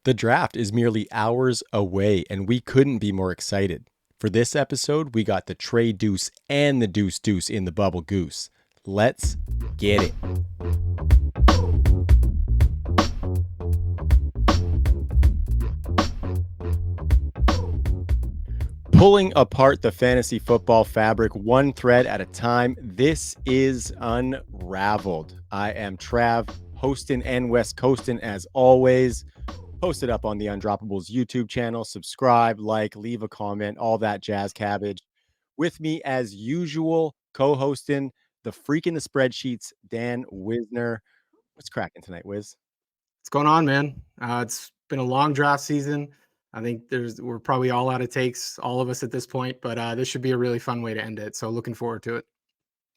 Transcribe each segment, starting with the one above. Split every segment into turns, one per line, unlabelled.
The draft is merely hours away, and we couldn't be more excited. For this episode, we got the Trey Deuce and the Deuce Deuce in the Bubble Goose. Let's get it. Pulling apart the fantasy football fabric one thread at a time, this is UnRavelled. I am Trav, hosting and West Coasting as always. Post it up on the Undroppables YouTube channel. Subscribe, like, leave a comment, all that jazz cabbage. With me, as usual, co-hosting the freak in the spreadsheets, Dan Wisner. What's cracking tonight, Wiz?
What's going on, man? It's been a long draft season. I think we're probably all out of takes, all of us at this point, but this should be a really fun way to end it. So looking forward to it.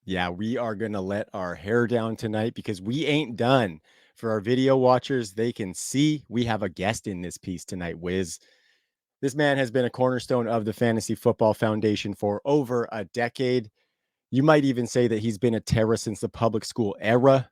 Yeah, we are going to let our hair down tonight because we ain't done. For our video watchers, they can see we have a guest in this piece tonight, Wiz. This man has been a cornerstone of the Fantasy Football Foundation for over a decade. You might even say that he's been a terror since the public school era.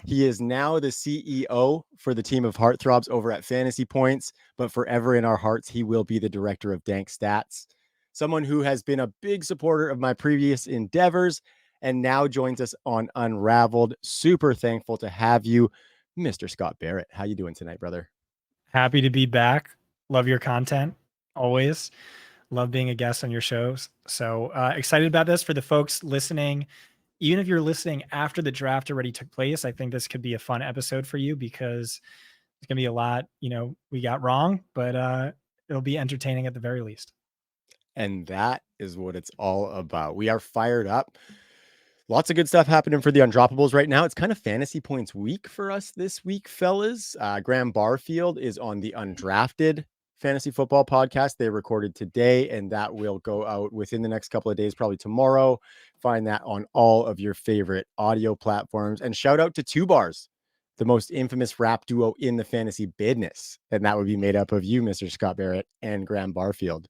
He is now the CEO for the team of Heartthrobs over at Fantasy Points, but forever in our hearts, he will be the director of Dank Stats. Someone who has been a big supporter of my previous endeavors and now joins us on UnRavelled. Super thankful to have you, Mr. Scott Barrett. How you doing tonight, brother?
Happy to be back. Love your content always. Love being a guest on your shows. So excited about this for the folks listening. Even if you're listening after the draft already took place, I think this could be a fun episode for you because it's gonna be a lot, we got wrong, but it'll be entertaining at the very least.
And that is what it's all about. We are fired up. Lots of good stuff happening for the Undroppables right now. It's kind of fantasy points week for us this week, fellas. Graham Barfield is on the Undrafted Fantasy Football podcast. They recorded today, and that will go out within the next couple of days, probably tomorrow. Find that on all of your favorite audio platforms. And shout out to Two Bars, the most infamous rap duo in the fantasy business. And that would be made up of you, Mr. Scott Barrett, and Graham Barfield.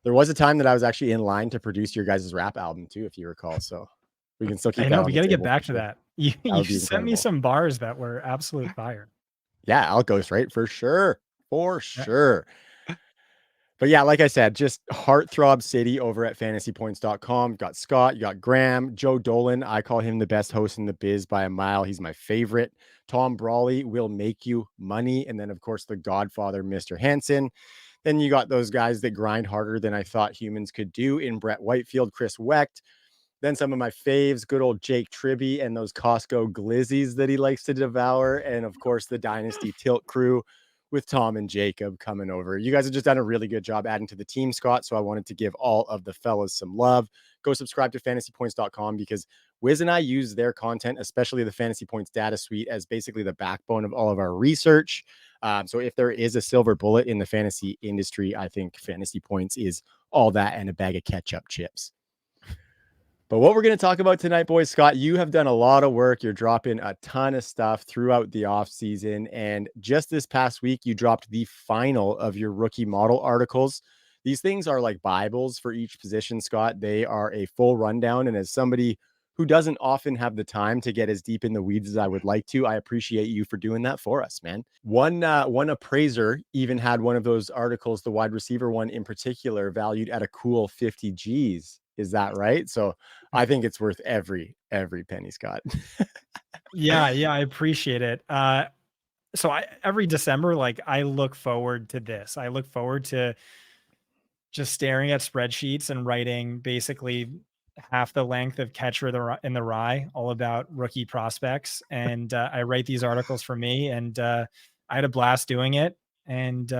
There was a time that I was actually in line to produce your guys' rap album too, if you recall. So we can still keep
I
that
know
on
we
the
got to get
table
back
for
to
sure.
that. You
That would be
sent me
incredible.
some bars that were absolute fire.
Yeah, I'll ghost right for sure. For
Yeah.
sure. But yeah, like I said, just heartthrob city over at fantasypoints.com. Got Scott, you got Graham, Joe Dolan. I call him the best host in the biz by a mile. He's my favorite. Tom Brawley will make you money. And then, of course, the Godfather, Mr. Hansen. Then you got those guys that grind harder than I thought humans could do in Brett Whitefield, Chris Wecht. Then some of my faves, good old Jake Tribby and those Costco glizzies that he likes to devour. And of course, the Dynasty Tilt crew with Tom and Jacob coming over. You guys have just done a really good job adding to the team, Scott. So I wanted to give all of the fellas some love. Go subscribe to fantasypoints.com because Wiz and I use their content, especially the Fantasy Points data suite, as basically the backbone of all of our research. So if there is a silver bullet in the fantasy industry, I think Fantasy Points is all that and a bag of ketchup chips. But what we're going to talk about tonight, boys, Scott, you have done a lot of work. You're dropping a ton of stuff throughout the off season. And just this past week, you dropped the final of your rookie model articles. These things are like Bibles for each position, Scott. They are a full rundown. And as somebody who doesn't often have the time to get as deep in the weeds as I would like to, I appreciate you for doing that for us, man. One appraiser even had one of those articles, the wide receiver one in particular, valued at a cool 50 G's. Is that right? So I think it's worth every penny, Scott.
Yeah, I appreciate it. So every December, like I look forward to this. I look forward to just staring at spreadsheets and writing basically half the length of Catcher in the Rye, all about rookie prospects. And I write these articles for me, and I had a blast doing it. And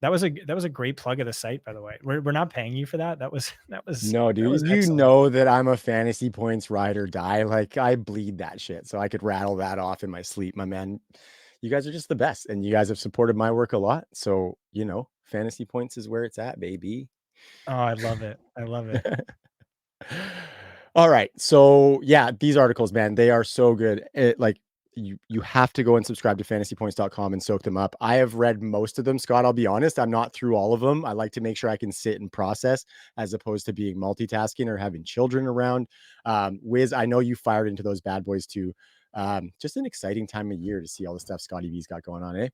that was a great plug of the site, by the way. We're not paying you for that. That was
No,
that was
dude, you
excellent.
know that I'm a fantasy points ride or die. Like I bleed that shit. So I could rattle that off in my sleep, my man. You guys are just the best. And you guys have supported my work a lot. So, fantasy points is where it's at, baby.
Oh, I love it. I love it.
All right. So yeah, these articles, man, they are so good. You have to go and subscribe to fantasypoints.com and soak them up. I have read most of them, Scott. I'll be honest. I'm not through all of them. I like to make sure I can sit and process as opposed to being multitasking or having children around. Wiz, I know you fired into those bad boys too. Just an exciting time of year to see all the stuff Scotty V's got going on, eh?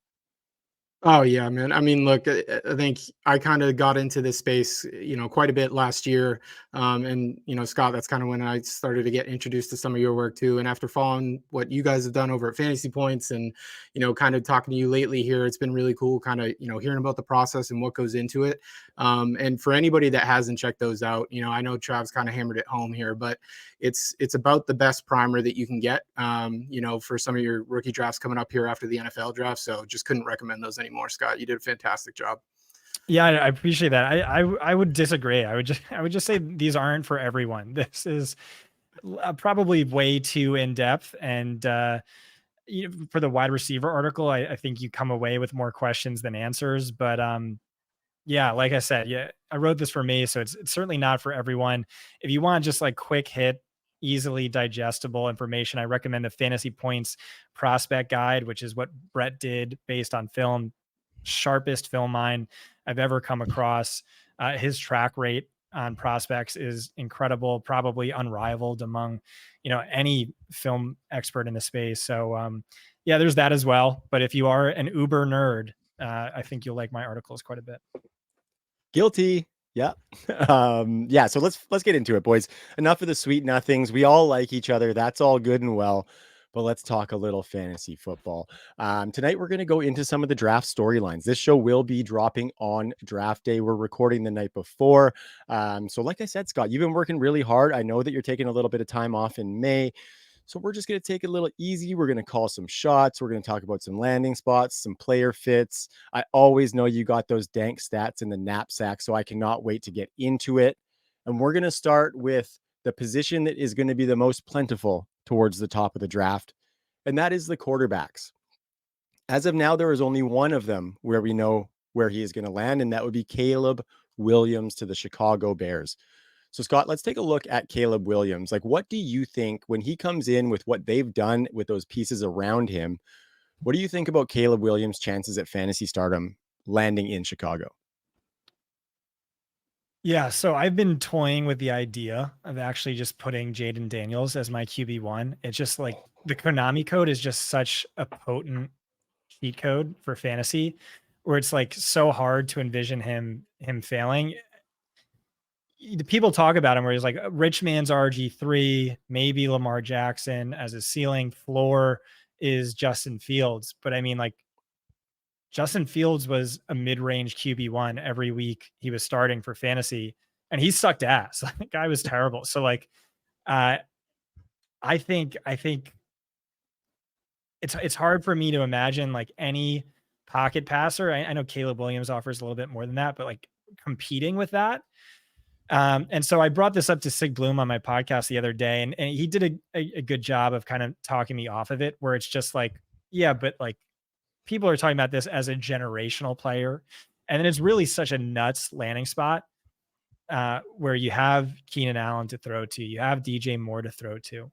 Oh yeah, man. I mean, look, I think I kind of got into this space, quite a bit last year. And Scott, that's kind of when I started to get introduced to some of your work too. And after following what you guys have done over at Fantasy Points, and kind of talking to you lately here, it's been really cool, kind of hearing about the process and what goes into it. And for anybody that hasn't checked those out, I know Trav's kind of hammered it home here, but it's about the best primer that you can get, for some of your rookie drafts coming up here after the NFL draft. So just couldn't recommend those anymore, Scott. You did a fantastic job.
Yeah, I appreciate that. I would disagree. I would just say these aren't for everyone. This is probably way too in depth, and for the wide receiver article, I think you come away with more questions than answers. But yeah, like I said, yeah, I wrote this for me, so it's certainly not for everyone. If you want just like quick hit, easily digestible information, I recommend the Fantasy Points Prospect Guide, which is what Brett did based on film. Sharpest film line I've ever come across. His track rate on prospects is incredible, probably unrivaled among, any film expert in the space. So, yeah, there's that as well. But if you are an uber nerd, I think you'll like my articles quite a bit.
Guilty. Yeah. Yeah. So let's get into it, boys. Enough of the sweet nothings. We all like each other. That's all good and well. But let's talk a little fantasy football. Tonight, we're going to go into some of the draft storylines. This show will be dropping on draft day. We're recording the night before. So like I said, Scott, you've been working really hard. I know that you're taking a little bit of time off in May. So we're just going to take it a little easy. We're going to call some shots. We're going to talk about some landing spots, some player fits. I always know you got those dank stats in the knapsack, so I cannot wait to get into it. And we're going to start with the position that is going to be the most plentiful towards the top of the draft, and that is the quarterbacks. As of now, there is only one of them where we know where he is going to land, and that would be Caleb Williams to the Chicago Bears. So, Scott, let's take a look at Caleb Williams. Like, what do you think when he comes in with what they've done with those pieces around him? What do you think about Caleb Williams' chances at fantasy stardom landing in Chicago?
Yeah, so I've been toying with the idea of actually just putting Jaden Daniels as my QB1. It's just like the Konami code is just such a potent cheat code for fantasy, where it's like so hard to envision him failing. The people talk about him where he's like rich man's RG3, maybe Lamar Jackson as a ceiling. Floor is Justin Fields. But I mean, like, Justin Fields was a mid-range QB1 every week he was starting for fantasy, and he sucked ass. The guy was terrible. So like, I think it's hard for me to imagine like any pocket passer. I know Caleb Williams offers a little bit more than that, but like competing with that. And so I brought this up to Sig Bloom on my podcast the other day, and he did a good job of kind of talking me off of it, where it's just like, yeah, but like people are talking about this as a generational player. And then it's really such a nuts landing spot where you have Keenan Allen to throw to, you have DJ Moore to throw to.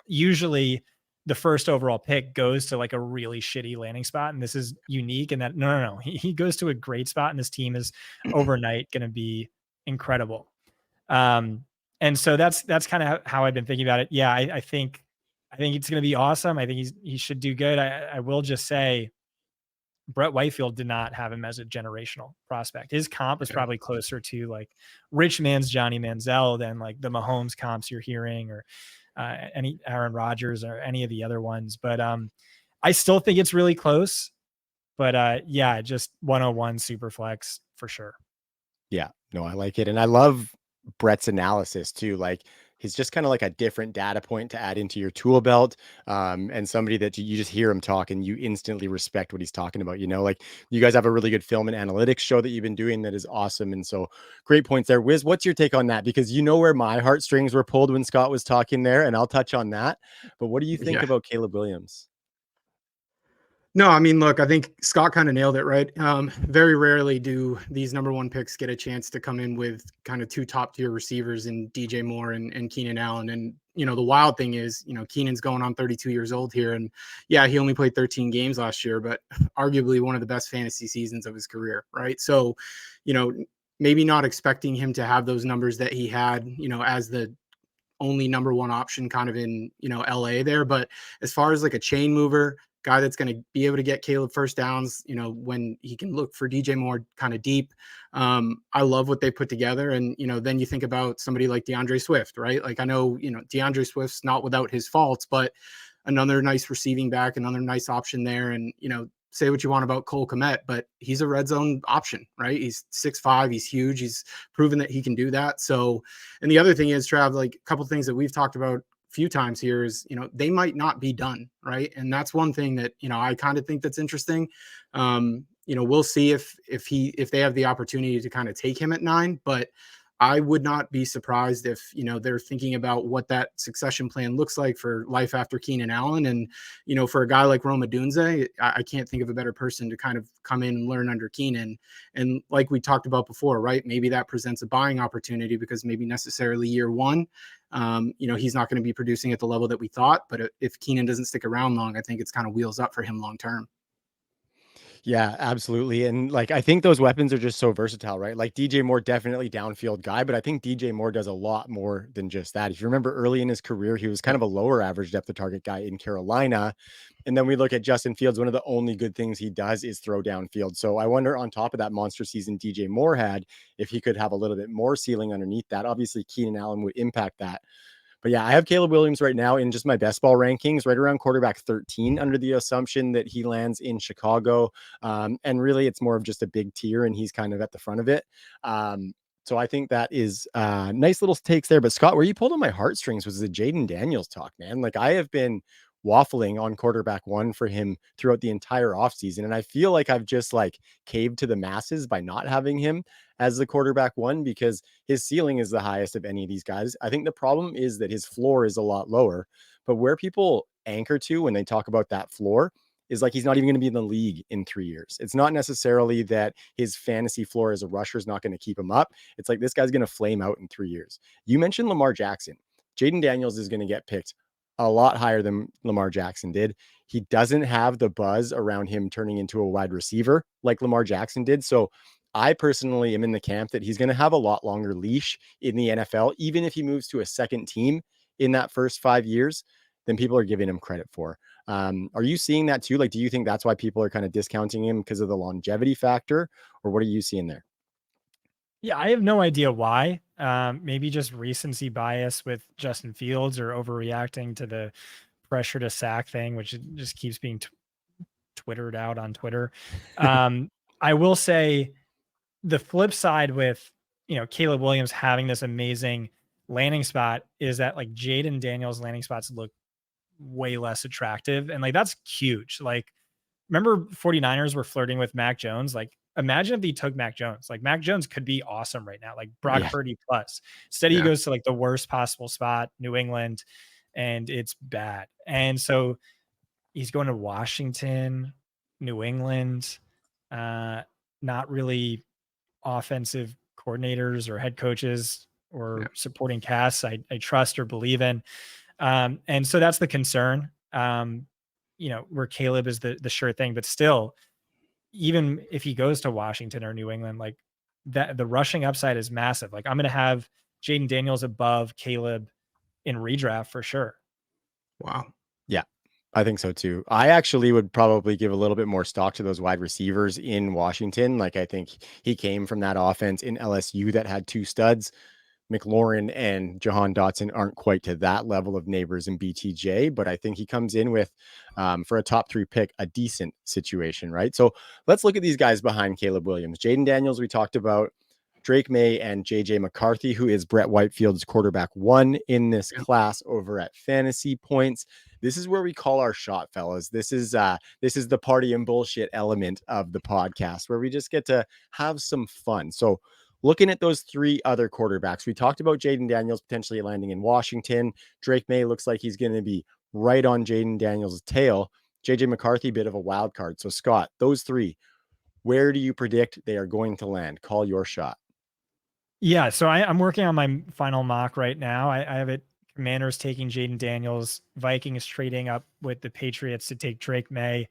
Usually the first overall pick goes to like a really shitty landing spot. And this is unique in that no. He goes to a great spot, and this team is overnight going to be incredible. And so that's kind of how I've been thinking about it. Yeah, I think it's going to be awesome. I think he should do good. I will just say Brett Whitefield did not have him as a generational prospect. His comp is probably closer to like rich man's Johnny Manziel than like the Mahomes comps you're hearing, or any Aaron Rodgers or any of the other ones. But I still think it's really close. But yeah, just 101 super flex for sure.
Yeah, no, I like it. And I love Brett's analysis too. Like, he's just kind of like a different data point to add into your tool belt. And somebody that you just hear him talk and you instantly respect what he's talking about. Like, you guys have a really good film and analytics show that you've been doing that is awesome. And so great points there. Wiz, what's your take on that? Because you know where my heartstrings were pulled when Scott was talking there, and I'll touch on that. But what do you think about Caleb Williams?
No, I mean, look, I think Scott kind of nailed it, right? Very rarely do these number one picks get a chance to come in with kind of two top tier receivers in DJ Moore and Keenan Allen. And, the wild thing is, Keenan's going on 32 years old here. And yeah, he only played 13 games last year, but arguably one of the best fantasy seasons of his career, right? So, maybe not expecting him to have those numbers that he had, as the only number one option kind of in, LA there. But as far as like a chain mover, guy that's going to be able to get Caleb first downs, you know, when he can look for DJ Moore kind of deep. I love what they put together. And, you know, then you think about somebody like DeAndre Swift, right? Like I know, you know, DeAndre Swift's not without his faults, but another nice receiving back, another nice option there. And, you know, say what you want about Cole Kmet, but he's a red zone option, right? He's 6'5", he's huge. He's proven that he can do that. So, and the other thing is, Trav, like a couple of things that we've talked about a few times here is, you know, they might not be done, right? And that's one thing that, you know, I kind of think that's interesting. You know, we'll see if they have the opportunity to kind of take him at 9, but I would not be surprised if, you know, they're thinking about what that succession plan looks like for life after Keenan Allen. And, you know, for a guy like Rome Odunze, I can't think of a better person to kind of come in and learn under Keenan. And like we talked about before, right, maybe that presents a buying opportunity because maybe necessarily year one, you know, he's not going to be producing at the level that we thought. But if Keenan doesn't stick around long, I think it's kind of wheels up for him long term.
Yeah, absolutely. And like, I think those weapons are just so versatile, right? Like DJ Moore, definitely downfield guy, but I think DJ Moore does a lot more than just that. If you remember early in his career, he was kind of a lower average depth of target guy in Carolina. And then we look at Justin Fields. One of the only good things he does is throw downfield. So I wonder, on top of that monster season DJ Moore had, if he could have a little bit more ceiling underneath that. Obviously, Keenan Allen would impact that. But yeah, I have Caleb Williams right now in just my best ball rankings, right around quarterback 13, under the assumption that he lands in Chicago. And really, it's more of just a big tier, and he's kind of at the front of it. So I think that is nice little takes there. But Scott, where you pulled on my heartstrings was the Jaden Daniels talk, man. Like, I have been waffling on quarterback 1 for him throughout the entire offseason. And I feel like I've just like caved to the masses by not having him as the quarterback 1, because his ceiling is the highest of any of these guys. I think the problem is that his floor is a lot lower, but where people anchor to when they talk about that floor is like, he's not even going to be in the league in 3 years. It's not necessarily that his fantasy floor as a rusher is not going to keep him up. It's like, this guy's going to flame out in 3 years. You mentioned Lamar Jackson. Jaden Daniels is going to get picked a lot higher than Lamar Jackson did. He doesn't have the buzz around him turning into a wide receiver like Lamar Jackson did. So I personally am in the camp that he's going to have a lot longer leash in the NFL, even if he moves to a second team in that first 5 years than people are giving him credit for. Are you seeing that too? Like, do you think that's why people are kind of discounting him because of the longevity factor, or what are you seeing there?
Yeah, I have no idea why. Maybe just recency bias with Justin Fields, or overreacting to the pressure to sack thing, which just keeps being twittered out on Twitter. I will say the flip side with, you know, Caleb Williams having this amazing landing spot is that like Jaden Daniels landing spots look way less attractive. And like, that's huge. Like, remember 49ers were flirting with Mac Jones? Like, imagine if they took Mac Jones. Like, Mac Jones could be awesome right now, like Brock Purdy plus. Instead, he goes to like the worst possible spot, New England, and it's bad. And so he's going to Washington, New England, not really offensive coordinators or head coaches or supporting casts I trust or believe in. And so that's the concern. You know, where Caleb is the sure thing, but still, even if he goes to Washington or New England, like that, the rushing upside is massive. Like, I'm going to have Jaden Daniels above Caleb in redraft for sure.
Wow.
Yeah, I think so too. I actually would probably give a little bit more stock to those wide receivers in Washington. Like, I think he came from that offense in LSU that had 2 studs. McLaurin and Jahan Dotson aren't quite to that level of Neighbors and BTJ, but I think he comes in with, for a top 3 pick, a decent situation, right? So let's look at these guys behind Caleb Williams. Jaden Daniels, we talked about. Drake May and JJ McCarthy, who is Brett Whitefield's quarterback 1 in this class over at Fantasy Points. This is where we call our shot, fellas. This is the party and bullshit element of the podcast, where we just get to have some fun. So looking at those 3 other quarterbacks, we talked about Jaden Daniels potentially landing in Washington. Drake May looks like he's going to be right on Jaden Daniels' tail. JJ McCarthy, bit of a wild card. So Scott, those 3, where do you predict they are going to land? Call your shot.
Yeah, so I'm working on my final mock right now. I have it Commanders taking Jaden Daniels, Vikings trading up with the Patriots to take Drake May,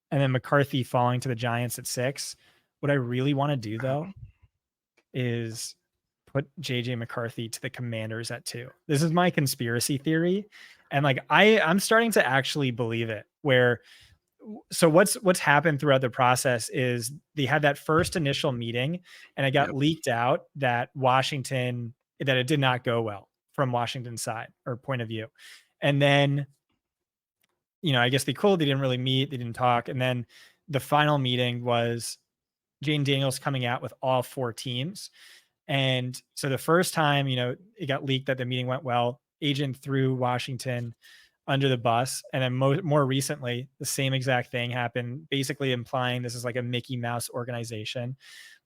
and then McCarthy falling to the Giants at 6. What I really want to do, though, is put JJ McCarthy to the Commanders at 2. This is my conspiracy theory. And like, I'm starting to actually believe it, where so what's happened throughout the process is they had that first initial meeting, and it got leaked out that it did not go well from Washington's side or point of view. And then, I guess they didn't really meet, they didn't talk. And then the final meeting was Jane Daniels coming out with all 4 teams. And so the first time, it got leaked that the meeting went well, agent threw Washington under the bus. And then more recently, the same exact thing happened, basically implying this is like a Mickey Mouse organization.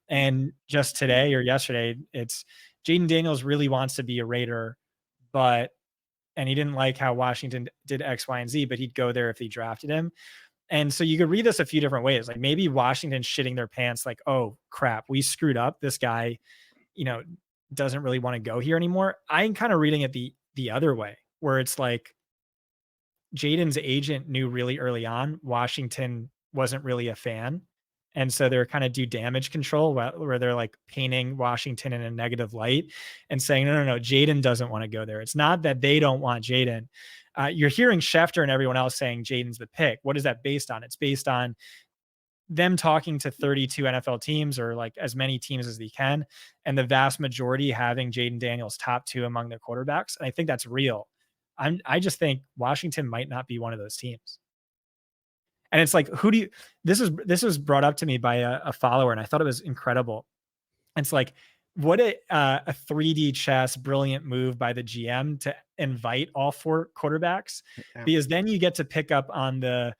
And just today or yesterday, it's Jaden Daniels really wants to be a Raider, and he didn't like how Washington did X, Y, and Z, but he'd go there if they drafted him. And so you could read this a few different ways. Like maybe Washington's shitting their pants, like, oh crap, we screwed up. This guy, doesn't really want to go here anymore. I'm kind of reading it the other way, where it's like Jaden's agent knew really early on Washington wasn't really a fan. And so they're kind of do damage control where they're like painting Washington in a negative light and saying, no, Jaden doesn't want to go there. It's not that they don't want Jaden. You're hearing Schefter and everyone else saying Jaden's the pick. What is that based on? It's based on them talking to 32 NFL teams, or like as many teams as they can, and the vast majority having Jaden Daniels top 2 among their quarterbacks. And I think that's real. I just think Washington might not be one of those teams. And it's like, this was brought up to me by a follower, and I thought it was incredible. It's like, what a 3D chess, brilliant move by the GM to invite all 4 quarterbacks, because then you get to pick up on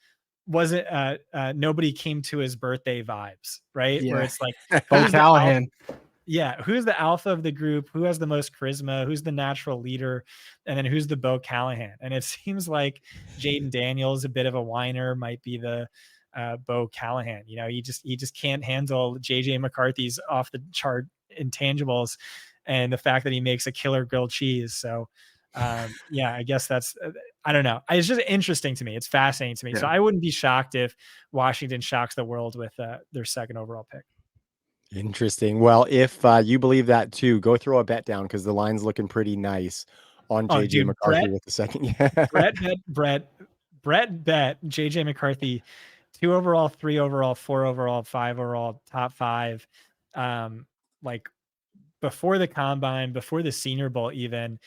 nobody came to his birthday vibes, right?
Yeah.
Where it's like,
Bo Callahan.
Who's the alpha of the group? Who has the most charisma? Who's the natural leader? And then who's the Bo Callahan? And it seems like Jaden Daniels, a bit of a whiner, might be the Bo Callahan. He just can't handle JJ McCarthy's off the chart intangibles and the fact that he makes a killer grilled cheese. So I guess that's, I don't know. It's just interesting to me. It's fascinating to me. Yeah. So I wouldn't be shocked if Washington shocks the world with their 2nd overall pick.
Interesting. Well, if you believe that too, go throw a bet down, because the line's looking pretty nice on JJ McCarthy with the 2nd.
Brett bet JJ McCarthy 2 overall, 3 overall, 4 overall, 5 overall, top 5. Like before the combine, before the Senior Bowl even,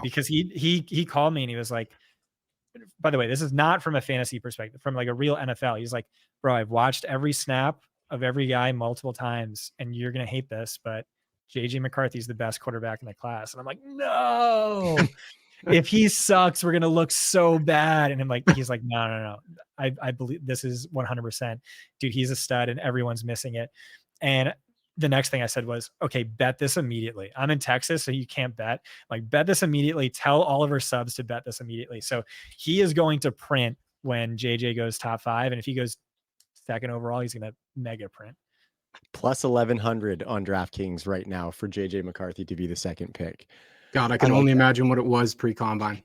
because he called me and he was like, by the way, this is not from a fantasy perspective, from like a real NFL. He's like, bro, I've watched every snap of every guy multiple times, and you're going to hate this, but JJ McCarthy's the best quarterback in the class. And I'm like, no, if he sucks, we're going to look so bad. And he's like, no. I believe this is 100%, dude. He's a stud and everyone's missing it. And the next thing I said was, okay, bet this immediately. I'm in Texas, so you can't bet. Like, bet this immediately. Tell all of our subs to bet this immediately. So he is going to print when JJ goes top 5. And if he goes 2nd overall, he's going to mega print.
Plus 1,100 on DraftKings right now for JJ McCarthy to be the 2nd pick.
God, I can only imagine what it was pre-combine.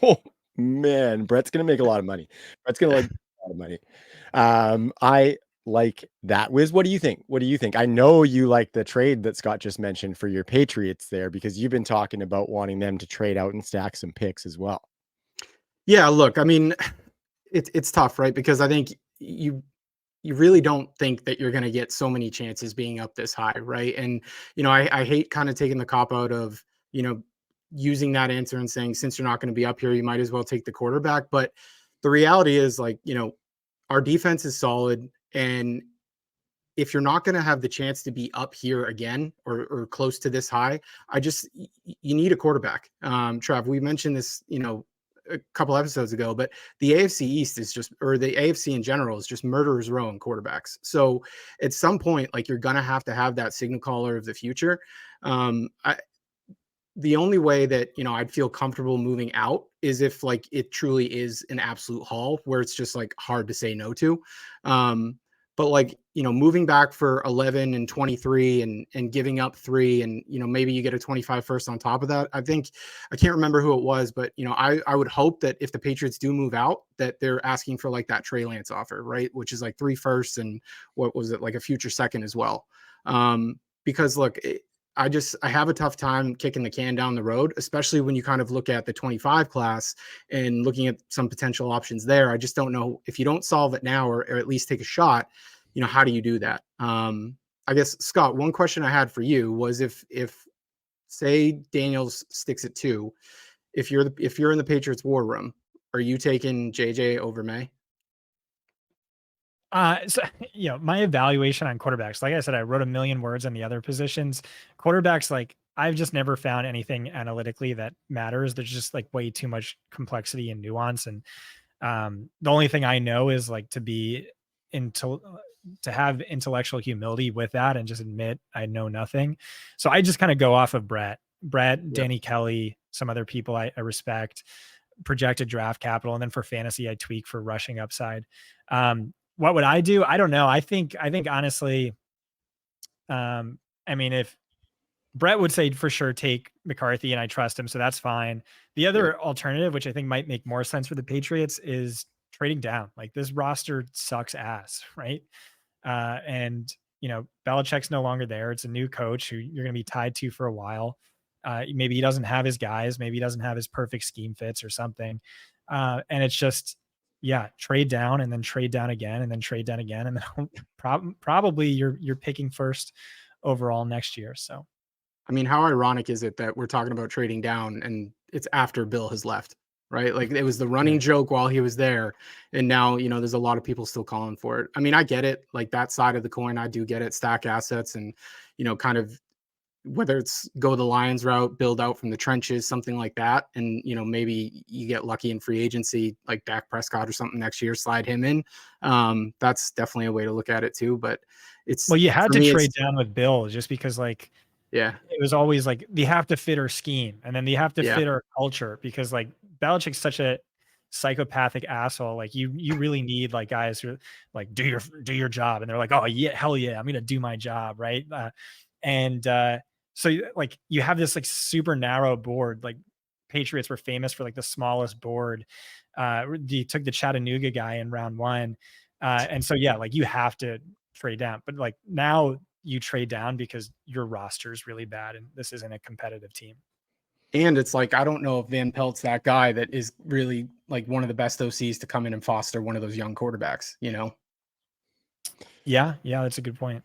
Oh, man. Brett's going to make a lot of money. Brett's going to like a lot of money. I like that. Wiz, what do you think? I know you like the trade that Scott just mentioned for your Patriots there, because you've been talking about wanting them to trade out and stack some picks as well.
Yeah, look, I mean, it's tough, right? Because I think you really don't think that you're going to get so many chances being up this high, right? And, I hate kind of taking the cop out of, using that answer and saying, since you're not going to be up here, you might as well take the quarterback. But the reality is, like, our defense is solid. And if you're not going to have the chance to be up here again or close to this high, you need a quarterback. Trav, we mentioned this, a couple episodes ago, but the AFC East is or the AFC in general is just murderer's row in quarterbacks. So at some point, like, you're going to have that signal caller of the future. The only way that, I'd feel comfortable moving out is if, like, it truly is an absolute haul where it's just like hard to say no to. But like, moving back for 11 and 23 and giving up 3 and, maybe you get a 25 first on top of that. I think, I can't remember who it was, but, I would hope that if the Patriots do move out, that they're asking for like that Trey Lance offer, right? Which is like 3 firsts and what was it, like a future 2nd as well. Because look, I have a tough time kicking the can down the road, especially when you kind of look at the 25 class and looking at some potential options there. I just don't know if you don't solve it now, or at least take a shot, how do you do that? I guess, Scott, one question I had for you was, if say Daniels sticks at 2, if you're in the Patriots war room, are you taking JJ over May?
So, my evaluation on quarterbacks, like I said, I wrote a million words on the other positions. Quarterbacks, like, I've just never found anything analytically that matters. There's just like way too much complexity and nuance. And the only thing I know is like into to have intellectual humility with that and just admit I know nothing. So I just kind of go off of Brett,
Yep.
Danny Kelly, some other people I respect, projected draft capital, and then for fantasy, I tweak for rushing upside. What would I do? I don't know. I think honestly, I mean, if Brett would say for sure take McCarthy, and I trust him, so that's fine. The other alternative, which I think might make more sense for the Patriots, is trading down. Like, this roster sucks ass, right? And Belichick's no longer there. It's a new coach who you're going to be tied to for a while. Maybe he doesn't have his guys. Maybe he doesn't have his perfect scheme fits or something. And it's just, trade down and then trade down again and then trade down again. And then probably you're picking first overall next year. So,
I mean, how ironic is it that we're talking about trading down and it's after Bill has left, right? Like, it was the running joke while he was there. And now, there's a lot of people still calling for it. I mean, I get it. Like, that side of the coin, I do get it. Stack assets and, kind of, whether it's go the Lions route, build out from the trenches, something like that. And, maybe you get lucky in free agency, like Dak Prescott or something next year, slide him in. That's definitely a way to look at it too. But
you had to trade down with Bill just because, like, it was always like, they have to fit our scheme, and then they have to fit our culture, because like Belichick's such a psychopathic asshole. Like, you really need like guys who like do your job, and they're like, oh yeah, hell yeah, I'm gonna do my job, right? So like, you have this like super narrow board. Like, Patriots were famous for like the smallest board. They took the Chattanooga guy in round 1, and so like, you have to trade down. But like, now you trade down because your roster is really bad and this isn't a competitive team.
And it's like, I don't know if Van Pelt's that guy that is really like one of the best OCs to come in and foster one of those young quarterbacks,
Yeah, that's a good point.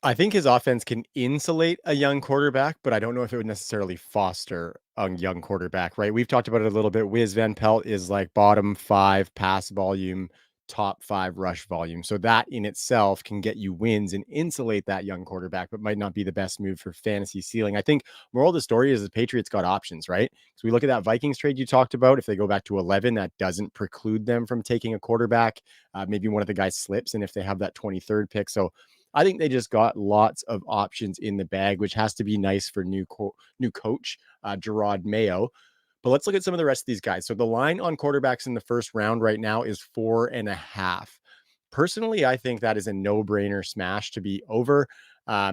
I think his offense can insulate a young quarterback, but I don't know if it would necessarily foster a young quarterback, right? We've talked about it a little bit. Wiz Van Pelt is like bottom 5 pass volume, top 5 rush volume. So that in itself can get you wins and insulate that young quarterback, but might not be the best move for fantasy ceiling. I think moral of the story is the Patriots got options, right? So we look at that Vikings trade you talked about. If they go back to 11, that doesn't preclude them from taking a quarterback. Maybe one of the guys slips, and if they have that 23rd pick. So I think they just got lots of options in the bag, which has to be nice for new coach, Gerard Mayo. But let's look at some of the rest of these guys. So the line on quarterbacks in the first round right now is 4.5. Personally, I think that is a no-brainer smash to be over.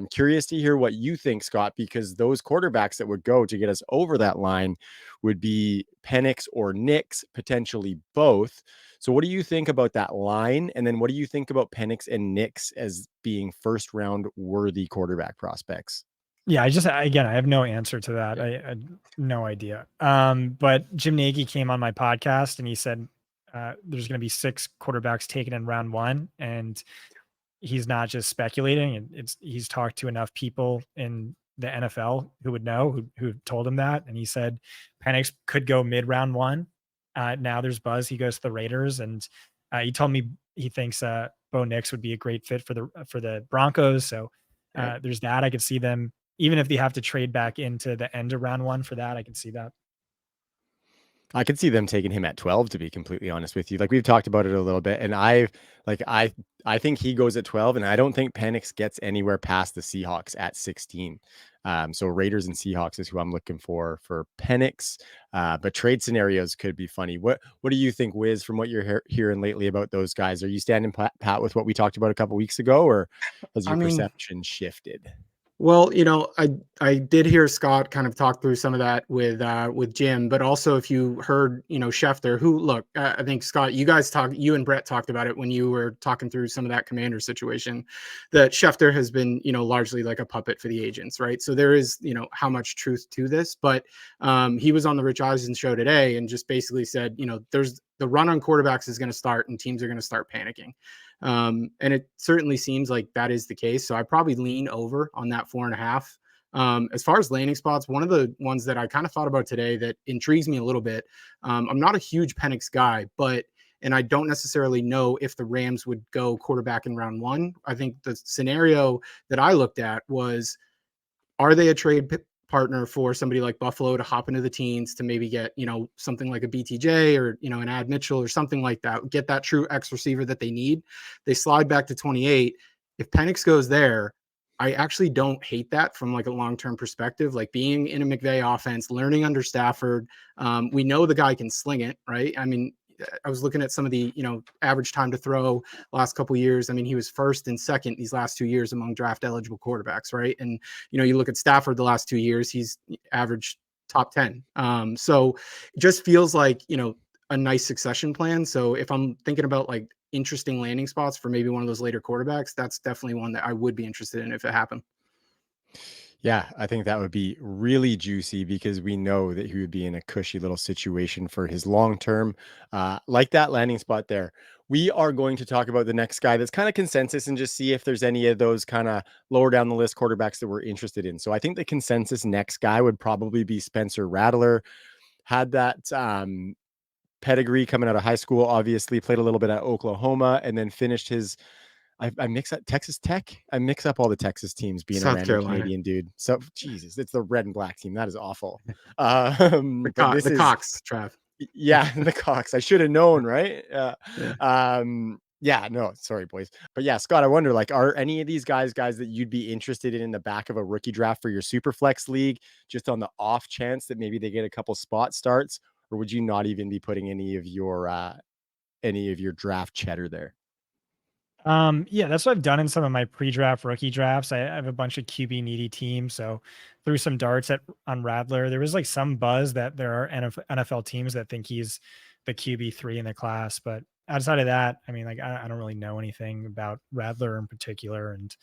Curious to hear what you think, Scott, because those quarterbacks that would go to get us over that line would be Penix or Nix, potentially both. So what do you think about that line? And then what do you think about Penix and Nix as being first round worthy quarterback prospects?
Yeah, I have no answer to that. I no idea. But Jim Nagy came on my podcast and he said there's going to be 6 quarterbacks taken in round 1, and he's not just speculating. He's talked to enough people in the NFL who would know, who told him that, and he said Penix could go mid round 1. Now there's buzz he goes to the Raiders, and he told me he thinks Bo Nix would be a great fit for the Broncos. So there's that. I could see them, even if they have to trade back into the end of round 1 for that. I can see that.
I could see them taking him at 12, to be completely honest with you. Like, we've talked about it a little bit, and I think he goes at 12, and I don't think Penix gets anywhere past the Seahawks at 16. So Raiders and Seahawks is who I'm looking for Penix. But trade scenarios could be funny. What do you think, Wiz, from what you're hearing lately about those guys? Are you standing pat with what we talked about a couple weeks ago, or has your perception shifted?
Well, I did hear Scott kind of talk through some of that with Jim, but also if you heard, Schefter, who look, I think Scott, you and Brett talked about it when you were talking through some of that commander situation, that Schefter has been, largely like a puppet for the agents, right? So there is, how much truth to this, but he was on the Rich Eisen show today and just basically said, there's the run on quarterbacks is going to start and teams are going to start panicking. And it certainly seems like that is the case. So I probably lean over on that 4.5. As far as landing spots, one of the ones that I kind of thought about today that intrigues me a little bit. I'm not a huge Penix guy, and I don't necessarily know if the Rams would go quarterback in round one. I think the scenario that I looked at was, are they a trade partner for somebody like Buffalo to hop into the teens to maybe get, something like a BTJ or, an Ad Mitchell or something like that, get that true X receiver that they need. They slide back to 28. If Penix goes there, I actually don't hate that from like a long-term perspective, like being in a McVay offense, learning under Stafford. We know the guy can sling it, right? I mean, I was looking at some of the, average time to throw last couple of years. I mean, he was first and second these last 2 years among draft eligible quarterbacks, right? And, you look at Stafford the last 2 years, he's averaged top 10. So it just feels like, a nice succession plan. So if I'm thinking about like interesting landing spots for maybe one of those later quarterbacks, that's definitely one that I would be interested in if it happened.
Yeah, I think that would be really juicy because we know that he would be in a cushy little situation for his long term. Like that landing spot there. We are going to talk about the next guy that's kind of consensus and just see if there's any of those kind of lower down the list quarterbacks that we're interested in. So I think the consensus next guy would probably be Spencer Rattler. Had that pedigree coming out of high school, obviously played a little bit at Oklahoma and then finished his I mix up Texas Tech. I mix up all the Texas teams being a
South
random
Carolina,
Canadian dude. So Jesus, it's the red and black team. That is awful. But
the
this is
Cox, Trav.
yeah, the Cox. I should have known, right?
Yeah.
Yeah, no, sorry, boys. But yeah, Scott, I wonder, like, are any of these guys that you'd be interested in the back of a rookie draft for your super flex league, just on the off chance that maybe they get a couple spot starts, or would you not even be putting any of your draft cheddar there?
Yeah, that's what I've done in some of my pre-draft rookie drafts. I have a bunch of QB needy teams, so threw some darts at on Radler. There was like some buzz that there are NFL teams that think he's the QB3 in the class, but outside of that, I mean, like I don't really know anything about Radler in particular, and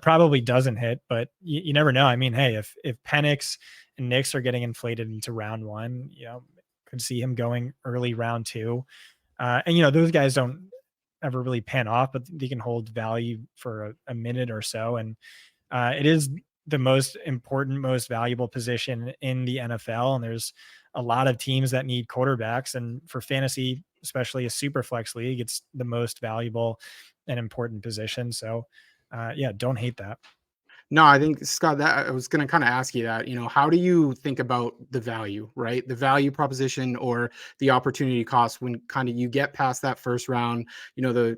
probably doesn't hit, but you never know. I mean, hey, if Penix and Knicks are getting inflated into round one, could see him going early round two. And those guys don't ever really pan off, but they can hold value for a minute or so. And it is the most important, most valuable position in the NFL. And there's a lot of teams that need quarterbacks. And for fantasy, especially a super flex league, it's the most valuable and important position. So yeah, don't hate that.
No, I think Scott, that I was going to kind of ask you that, how do you think about the value, right? The value proposition or the opportunity cost when kind of you get past that first round, the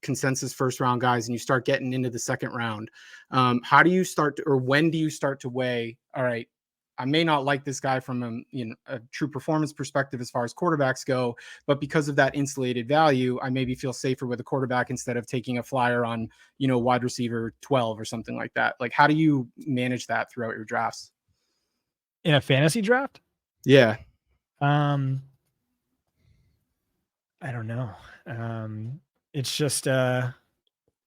consensus first round guys, and you start getting into the second round. How do you start to, or when do you start to weigh, all right, I may not like this guy from a true performance perspective as far as quarterbacks go, but because of that insulated value, I maybe feel safer with a quarterback instead of taking a flyer on, wide receiver 12 or something like that. Like, how do you manage that throughout your drafts?
In a fantasy draft?
Yeah.
Um, I don't know. It's just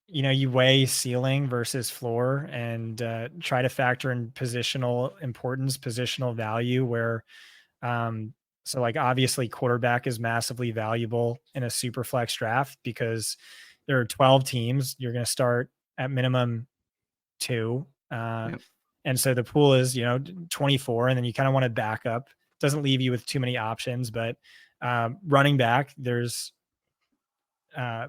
you weigh ceiling versus floor and try to factor in positional importance, positional value where so like obviously quarterback is massively valuable in a super flex draft because there are 12 teams. You're going to start at minimum 2.
Yep.
And so the pool is, 24, and then you kind of want to back up. Doesn't leave you with too many options, but running back, there's uh,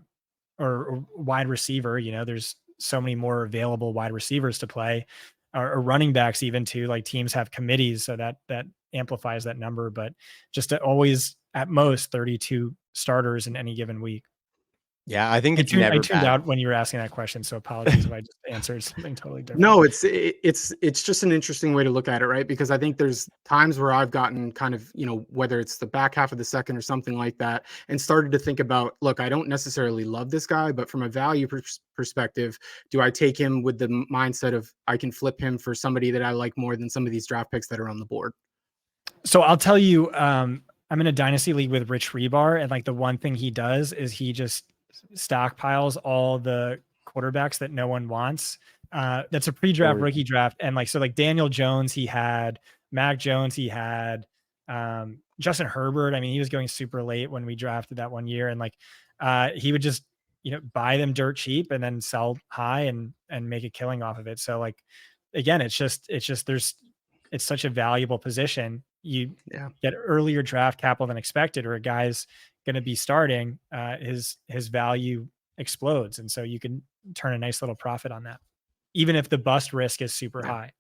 or wide receiver, there's so many more available wide receivers to play, or running backs even too. Like teams have committees, so that amplifies that number. But just to always at most 32 starters in any given week.
Yeah, I think
I
it's never
tuned
bad.
out when you were asking that question, so apologies if I just answered something totally different.
No, it's just an interesting way to look at it, right? Because I think there's times where I've gotten kind of, whether it's the back half of the second or something like that, and started to think about, look, I don't necessarily love this guy, but from a value perspective, do I take him with the mindset of I can flip him for somebody that I like more than some of these draft picks that are on the board?
So I'll tell you, I'm in a dynasty league with Rich Rebar, and like the one thing he does is he just stockpiles all the quarterbacks that no one wants. That's a pre-draft
Or
rookie draft, and like so, like Daniel Jones, he had Mac Jones, he had Justin Herbert. I mean, he was going super late when we drafted that one year, and like he would just buy them dirt cheap and then sell high and make a killing off of it. So like again, it's such a valuable position. You
Yeah.
get earlier draft capital than expected, or a guy's going to be starting, his value explodes, and so you can turn a nice little profit on that, even if the bust risk is super
Yeah.
high.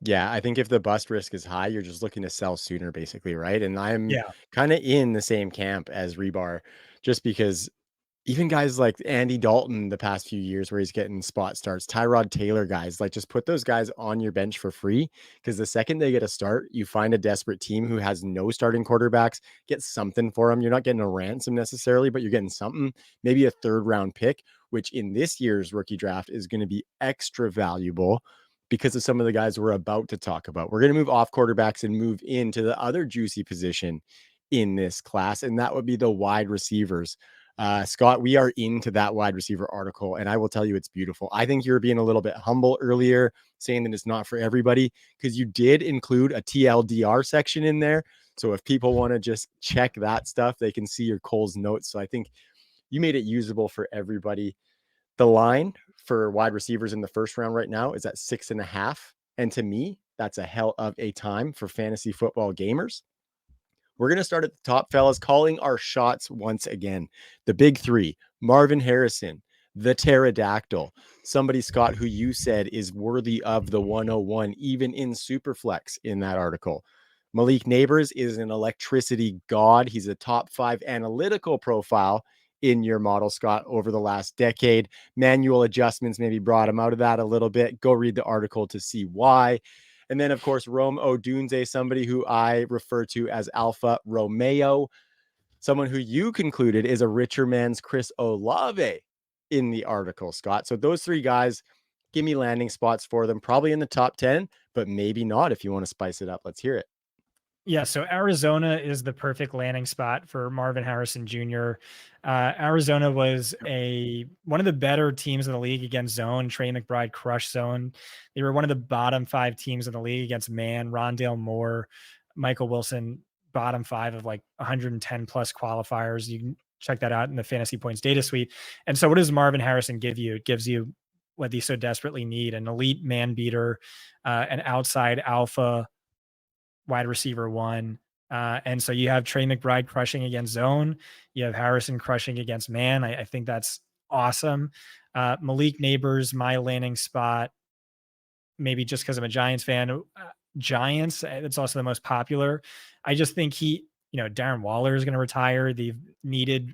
yeah, I think if the bust risk is high, you're just looking to sell sooner, basically, right? And I'm
Yeah.
kind of in the same camp as Rebar, just because even guys like Andy Dalton the past few years where he's getting spot starts, Tyrod Taylor guys, like just put those guys on your bench for free because the second they get a start, you find a desperate team who has no starting quarterbacks, get something for them. You're not getting a ransom necessarily, but you're getting something, maybe a third round pick, which in this year's rookie draft is going to be extra valuable because of some of the guys we're about to talk about. We're going to move off quarterbacks and move into the other juicy position in this class, and that would be the wide receivers. Scott, we are into that wide receiver article, and I will tell you it's beautiful. I think you're being a little bit humble earlier, saying that it's not for everybody, because you did include a TLDR section in there. So if people want to just check that stuff, they can see your Cole's notes. So I think you made it usable for everybody. The line for wide receivers in the first round right now is at 6.5. And to me, that's a hell of a time for fantasy football gamers. We're going to start at the top, fellas, calling our shots once again. The big three: Marvin Harrison, the pterodactyl, somebody, Scott, who you said is worthy of the 101, even in Superflex in that article. Malik Neighbors is an electricity god. He's a top 5 analytical profile in your model, Scott, over the last decade. Manual adjustments maybe brought him out of that a little bit. Go read the article to see why. And then, of course, Rome Odunze, somebody who I refer to as Alpha Romeo, someone who you concluded is a richer man's Chris Olave in the article, Scott. So those three guys, give me landing spots for them, probably in the top 10, but maybe not if you want to spice it up. Let's hear it.
Yeah, so Arizona is the perfect landing spot for Marvin Harrison Jr. Arizona was one of the better teams in the league against zone. Trey McBride crushed zone. They were one of the bottom 5 teams in the league against man. Rondale Moore, Michael Wilson, bottom 5 of like 110 plus qualifiers. You can check that out in the Fantasy Points data suite. And so what does Marvin Harrison give you? It gives you what they so desperately need: an elite man beater, an outside alpha wide receiver 1. And so you have Trey McBride crushing against zone. You have Harrison crushing against man. I think that's awesome. Malik Neighbors, my landing spot, maybe just because I'm a Giants fan. Giants, it's also the most popular. I just think Darren Waller is going to retire. They've needed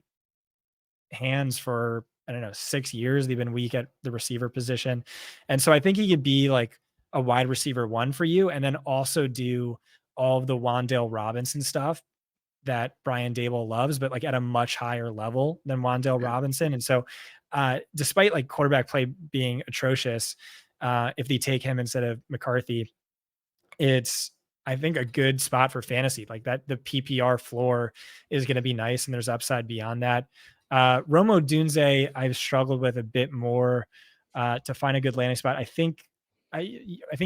hands for, I don't know, 6 years. They've been weak at the receiver position. And so I think he could be like a wide receiver 1 for you, and then also do all of the Wan'Dale Robinson stuff that Brian Dable loves, but like at a much higher level than Wan'Dale Robinson. And so despite like quarterback play being atrocious, if they take him instead of McCarthy, it's, I think, a good spot for fantasy. Like that, the PPR floor is going to be nice, and there's upside beyond that. Romo Dunze, I've struggled with a bit more to find a good landing spot. I think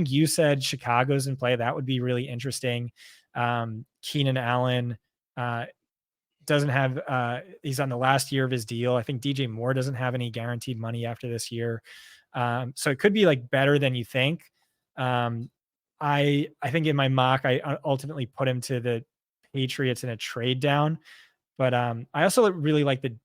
you said Chicago's in play. That would be really interesting. Keenan Allen doesn't have, he's on the last year of his deal. I think DJ Moore doesn't have any guaranteed money after this year. So it could be like better than you think. I think in my mock, I ultimately put him to the Patriots in a trade down, but I also really like the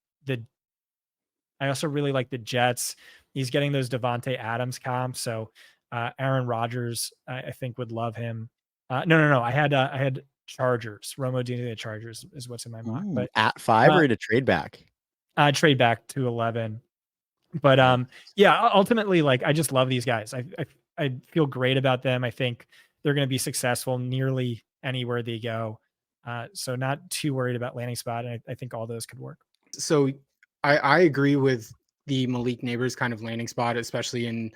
Jets. He's getting those Devontae Adams comps, so Aaron Rodgers, I think, would love him. No. I had Chargers. Romo Dunze, the Chargers is what's in my mock.
Ooh,
But
at 5
uh,
or to trade back?
Trade back to 11. But yeah, ultimately, like I just love these guys. I feel great about them. I think they're going to be successful nearly anywhere they go. So not too worried about landing spot. And I think all those could work.
So I agree with the Malik Neighbors kind of landing spot, especially in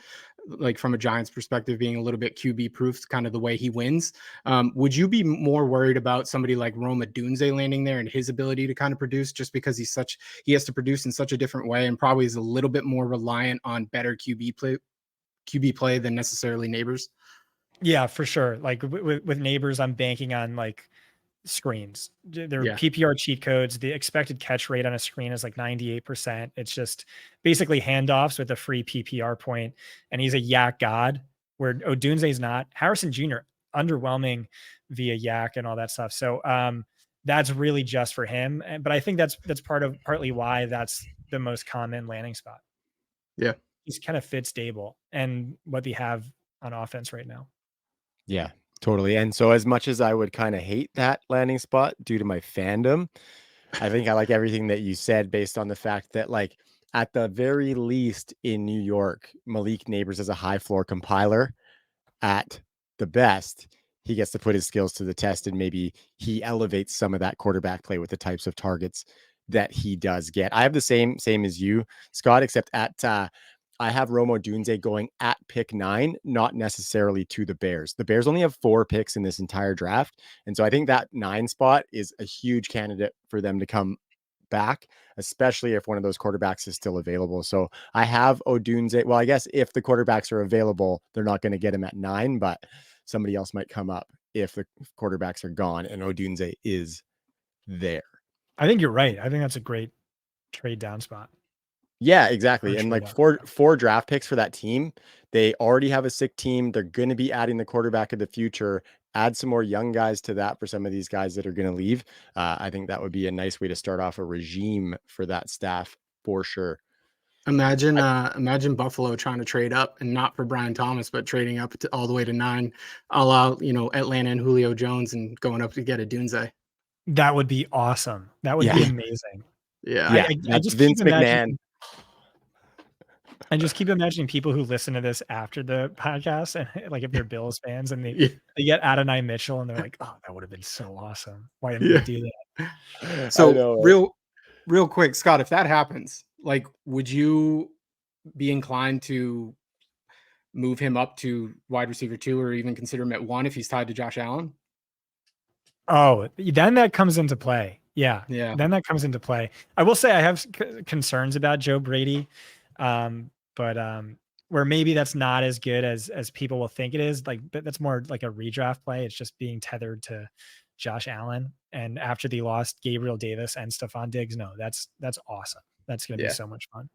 like from a Giants perspective, being a little bit QB proof, kind of the way he wins. Would you be more worried about somebody like Roma Dunze landing there and his ability to kind of produce, just because he has to produce in such a different way and probably is a little bit more reliant on better QB play than necessarily Neighbors?
Yeah, for sure. Like with Neighbors, I'm banking on like screens. They're
Yeah.
PPR cheat codes. The expected catch rate on a screen is like 98%. It's just basically handoffs with a free PPR point, and he's a yak god, where Odunze's not. Harrison Jr. underwhelming via yak and all that stuff. So that's really just for him. But I think that's partly why that's the most common landing spot.
Yeah.
He's kind of fit stable and what they have on offense right now.
Yeah, totally. And so as much as I would kind of hate that landing spot due to my fandom, I think I like everything that you said based on the fact that, like, at the very least in New York, Malik Neighbors is a high floor compiler. At the best, he gets to put his skills to the test, and maybe he elevates some of that quarterback play with the types of targets that he does get. I have the same as you, Scott, except I have Romo Dunze going at pick 9, not necessarily to the Bears. The Bears only have 4 picks in this entire draft. And so I think that 9 spot is a huge candidate for them to come back, especially if one of those quarterbacks is still available. So I have Odunze. Well, I guess if the quarterbacks are available, they're not going to get him at 9, but somebody else might come up if the quarterbacks are gone and Odunze is there.
I think you're right. I think that's a great trade down spot.
Yeah, exactly. And like four draft picks for that team. They already have a sick team. They're going to be adding the quarterback of the future. Add some more young guys to that for some of these guys that are going to leave. I think that would be a nice way to start off a regime for that staff for sure.
Imagine Buffalo trying to trade up, and not for Brian Thomas, but trading up all the way to 9, a la, Atlanta and Julio Jones, and going up to get a Dunze.
That would be awesome. That would be amazing.
Yeah.
I just
Vince McMahon.
I just keep imagining people who listen to this after the podcast, and like if they're Bills fans and they get Adonai Mitchell and they're like, oh, that would have been so awesome. Why didn't we do
that? So real quick, Scott, if that happens, like, would you be inclined to move him up to wide receiver 2, or even consider him at 1 if he's tied to Josh Allen?
Oh, then that comes into play. Yeah.
Then
that comes into play. I will say I have concerns about Joe Brady. But where maybe that's not as good as people will think it is. Like, but that's more like a redraft play. It's just being tethered to Josh Allen. And after they lost Gabriel Davis and Stephon Diggs, no, that's awesome. That's going to be so much fun.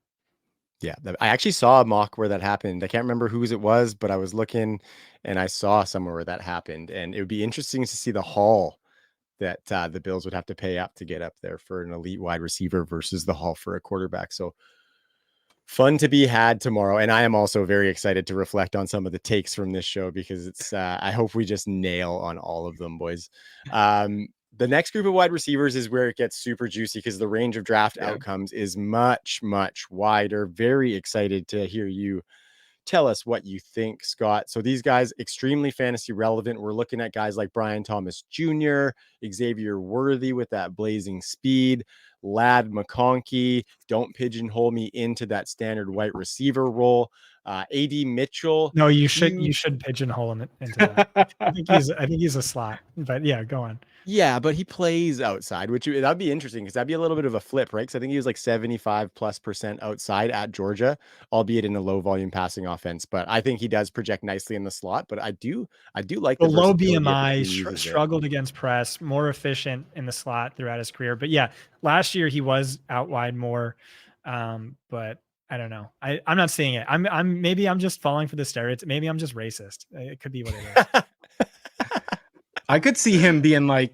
Yeah, I actually saw a mock where that happened. I can't remember whose it was, but I was looking and I saw somewhere where that happened. And it would be interesting to see the haul that the Bills would have to pay up to get up there for an elite wide receiver versus the haul for a quarterback. So fun to be had tomorrow. And I am also very excited to reflect on some of the takes from this show, because it's I hope we just nail on all of them, boys. The next group of wide receivers is where it gets super juicy, because the range of draft outcomes is much, much wider. Very excited to hear you tell us what you think, Scott. So these guys, extremely fantasy relevant. We're looking at guys like Brian Thomas Jr., Xavier Worthy with that blazing speed, Lad McConkey. Don't pigeonhole me into that standard white receiver role. AD Mitchell.
No, you should pigeonhole him into that. I think he's a slot, but yeah, go on.
Yeah, but he plays outside, which that'd be interesting, because that'd be a little bit of a flip, right? Because I think he was like 75+% outside at Georgia, albeit in a low volume passing offense. But I think he does project nicely in the slot. But I do like the
low BMI, struggled against press, more efficient in the slot throughout his career. But yeah, last year he was out wide more. But I don't know. I'm not seeing it. Maybe I'm just falling for the stereotype. Maybe I'm just racist. It could be what it is.
I could see him being like,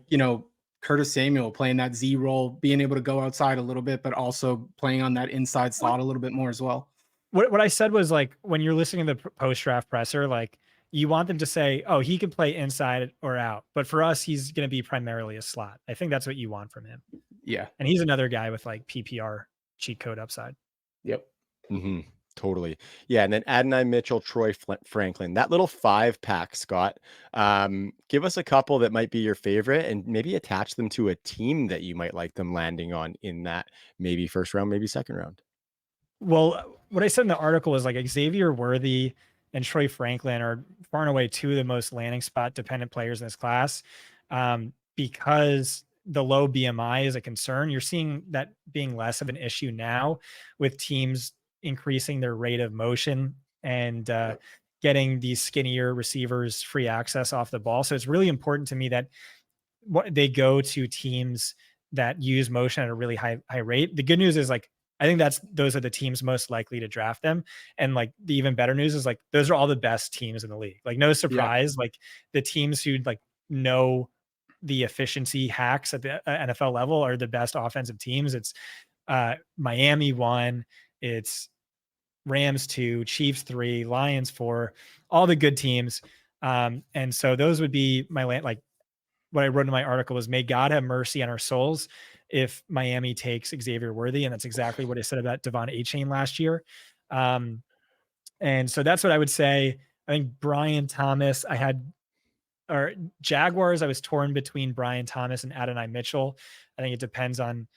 Curtis Samuel, playing that Z role, being able to go outside a little bit, but also playing on that inside slot a little bit more as well.
What I said was, like, when you're listening to the post-draft presser, like, you want them to say, oh, he can play inside or out. But for us, he's going to be primarily a slot. I think that's what you want from him.
Yeah.
And he's another guy with like PPR cheat code upside.
Yep.
Mm-hmm. Totally. Yeah. And then Adonai Mitchell, Troy Franklin, that little 5-pack, Scott. Give us a couple that might be your favorite and maybe attach them to a team that you might like them landing on in that maybe first round, maybe second round.
Well, what I said in the article is like Xavier Worthy and Troy Franklin are far and away two of the most landing spot dependent players in this class. Because the low BMI is a concern. You're seeing that being less of an issue now with teams increasing their rate of motion and getting these skinnier receivers free access off the ball. So it's really important to me that they go to teams that use motion at a really high rate. The good news is like I think those are the teams most likely to draft them. And like the even better news is like those are all the best teams in the league. Like no surprise, like the teams who like know the efficiency hacks at the NFL level are the best offensive teams. It's Miami 1, it's Rams 2, Chiefs 3, Lions 4, all the good teams. And so those would be my like what I wrote in my article was may God have mercy on our souls if Miami takes Xavier Worthy. And that's exactly what I said about Devon Achane last year. And so that's what I would say. I think Brian Thomas, or Jaguars, I was torn between Brian Thomas and Adonai Mitchell. I think it depends on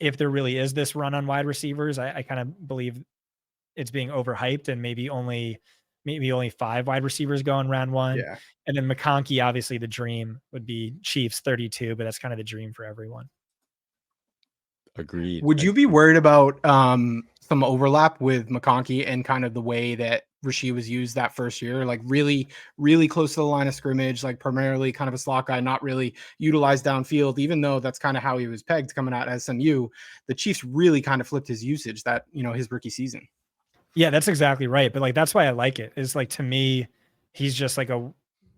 if there really is this run on wide receivers. I kind of believe it's being overhyped and maybe only 5 wide receivers go in round 1.
Yeah.
And then McConkey, obviously the dream would be Chiefs 32, but that's kind of the dream for everyone.
Agreed.
Would you be worried about some overlap with McConkey and kind of the way that Rasheed was used that first year, like really, really close to the line of scrimmage, like primarily kind of a slot guy, not really utilized downfield, even though that's kind of how he was pegged coming out at SMU. The Chiefs really kind of flipped his usage that, his rookie season.
Yeah, that's exactly right. But like, that's why I like it. Is like, to me, he's just like a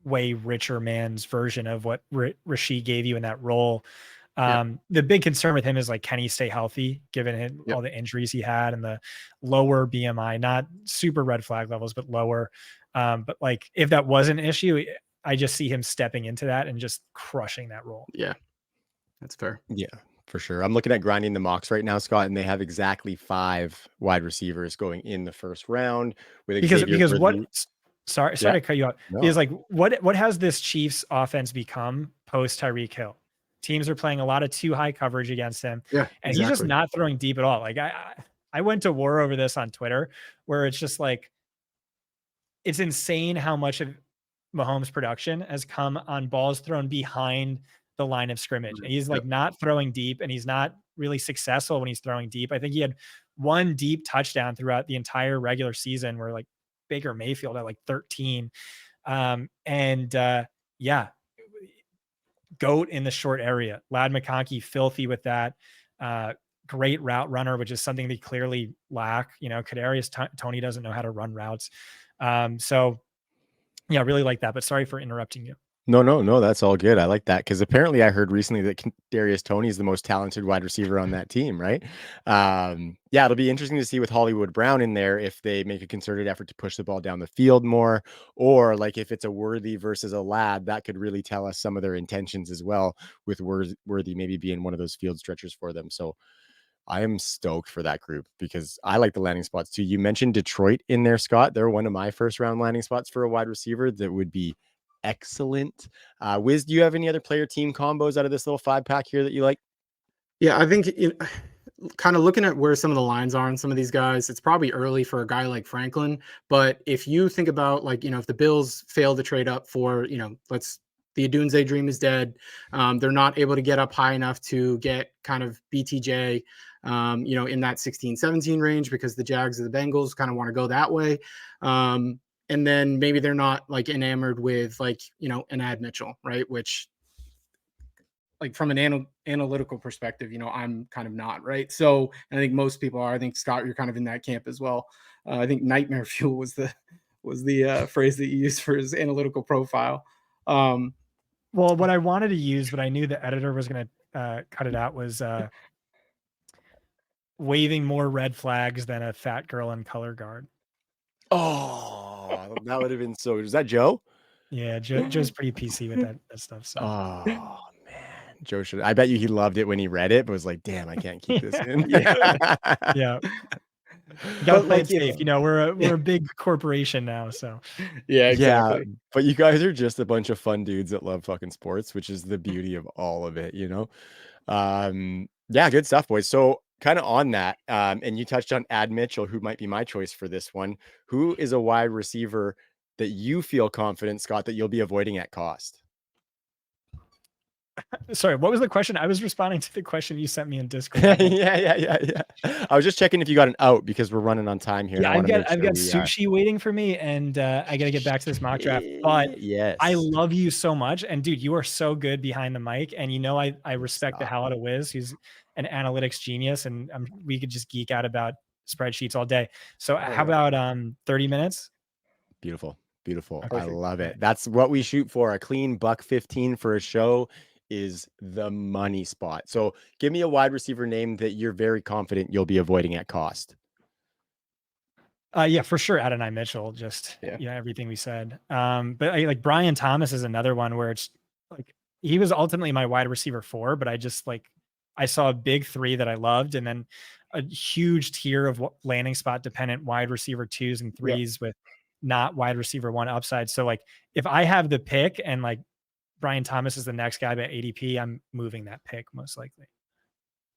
way richer man's version of what Rasheed gave you in that role. The big concern with him is like, can he stay healthy given all the injuries he had and the lower BMI, not super red flag levels, but lower. But like, if that was an issue, I just see him stepping into that and just crushing that role.
Yeah, that's fair.
Yeah, for sure. I'm looking at grinding the mocks right now, Scott, and they have exactly 5 wide receivers going in the first round with
because what
Worthy.
sorry to cut you off.
No.
Because like what has this Chiefs offense become post Tyreek Hill? Teams are playing a lot of too high coverage against him.
Yeah,
and he's just not throwing deep at all. Like I went to war over this on Twitter, where it's just like it's insane how much of Mahomes' production has come on balls thrown behind the line of scrimmage. And he's like not throwing deep, and he's not really successful when he's throwing deep. I think he had 1 deep touchdown throughout the entire regular season, where like Baker Mayfield at like 13. Goat in the short area. Lad McConkey, filthy with that. Great route runner, which is something they clearly lack. Kadarius Toney doesn't know how to run routes. So yeah, really like that. But sorry for interrupting you.
No, that's all good. I like that because apparently I heard recently that Kadarius Toney is the most talented wide receiver on that team, right? Yeah, it'll be interesting to see with Hollywood Brown in there if they make a concerted effort to push the ball down the field more, or like if it's a Worthy versus a Lad, that could really tell us some of their intentions as well, with Worthy maybe being one of those field stretchers for them. So I am stoked for that group because I like the landing spots too. You mentioned Detroit in there, Scott. They're one of my first round landing spots for a wide receiver that would be excellent. Wiz, do you have any other player team combos out of this little 5-pack here that you like?
Yeah, I think kind of looking at where some of the lines are on some of these guys, it's probably early for a guy like Franklin. But if you think about like, if the Bills fail to trade up for, the Adunze dream is dead. They're not able to get up high enough to get kind of BTJ, in that 16-17 range because the Jags or the Bengals kind of want to go that way. And then maybe they're not like enamored with like, an Ad Mitchell, right? Which like from an analytical perspective, I'm kind of not, right? So I think most people are. I think Scott, you're kind of in that camp as well. I think nightmare fuel was the phrase that you used for his analytical profile.
Well, what I wanted to use, but I knew the editor was going to cut it out, was waving more red flags than a fat girl in color guard.
Oh, that would have been so good. Is that Joe?
Yeah, Joe's pretty PC with that stuff. So.
Oh man, Joe should. I bet you he loved it when he read it, but was like, "Damn, I can't keep this in."
Yeah. You gotta
But
play
like
it safe. You know, we're a big corporation now, so
yeah,
Yeah,
exactly.
but you guys are just a bunch of fun dudes that love fucking sports, which is the beauty of all of it, you know? Yeah, good stuff, boys. So kind of on that, and you touched on Ad Mitchell, who might be my choice for this one. Who is a wide receiver that you feel confident, Scott, that you'll be avoiding at cost?
sorry, what was the question? I was responding to the question you sent me in Discord.
Yeah. I was just checking if you got an out because we're running on time here, and
Yeah,
I want to make
I've
sure
got
we
sushi waiting for me, and I gotta get back to this mock draft. But I
yes.
love you so much, and dude, you are so good behind the mic, and you know I respect the
Stop.
hell out of Wiz, who's an analytics genius, and we could just geek out about spreadsheets all day. So how about 30 minutes?
Beautiful. Beautiful. I
Perfect.
love it. That's what we shoot for. A clean $1.15 for a show is the money spot. So give me a wide receiver name that you're very confident you'll be avoiding at cost.
Yeah, for sure. Adonai Mitchell, just
Yeah.
everything we said. But like Brian Thomas is another one where it's like he was ultimately my wide receiver 4, but I just like I saw a big 3 that I loved, and then a huge tier of landing spot dependent wide receiver 2s and
Yeah.
3s with not wide receiver 1 upside. So like if I have the pick and like Brian Thomas is the next guy by ADP, I'm moving that pick most likely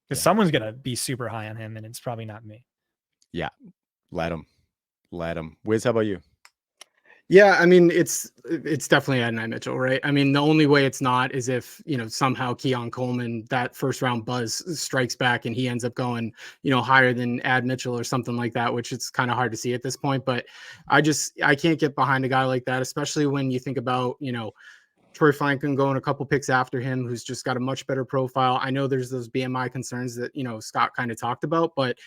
because
Yeah.
someone's gonna be super high on him, and it's probably not me.
Yeah. Let him. Let him. Wiz, how about you?
Yeah, I mean, it's definitely Adonai Mitchell, right? I mean, the only way it's not is if, somehow Keon Coleman, that first round buzz strikes back and he ends up going, higher than Ad Mitchell or something like that, which it's kind of hard to see at this point. But I can't get behind a guy like that, especially when you think about, Troy Franklin going a couple picks after him, who's just got a much better profile. I know there's those BMI concerns that, Scott kind of talked about, but,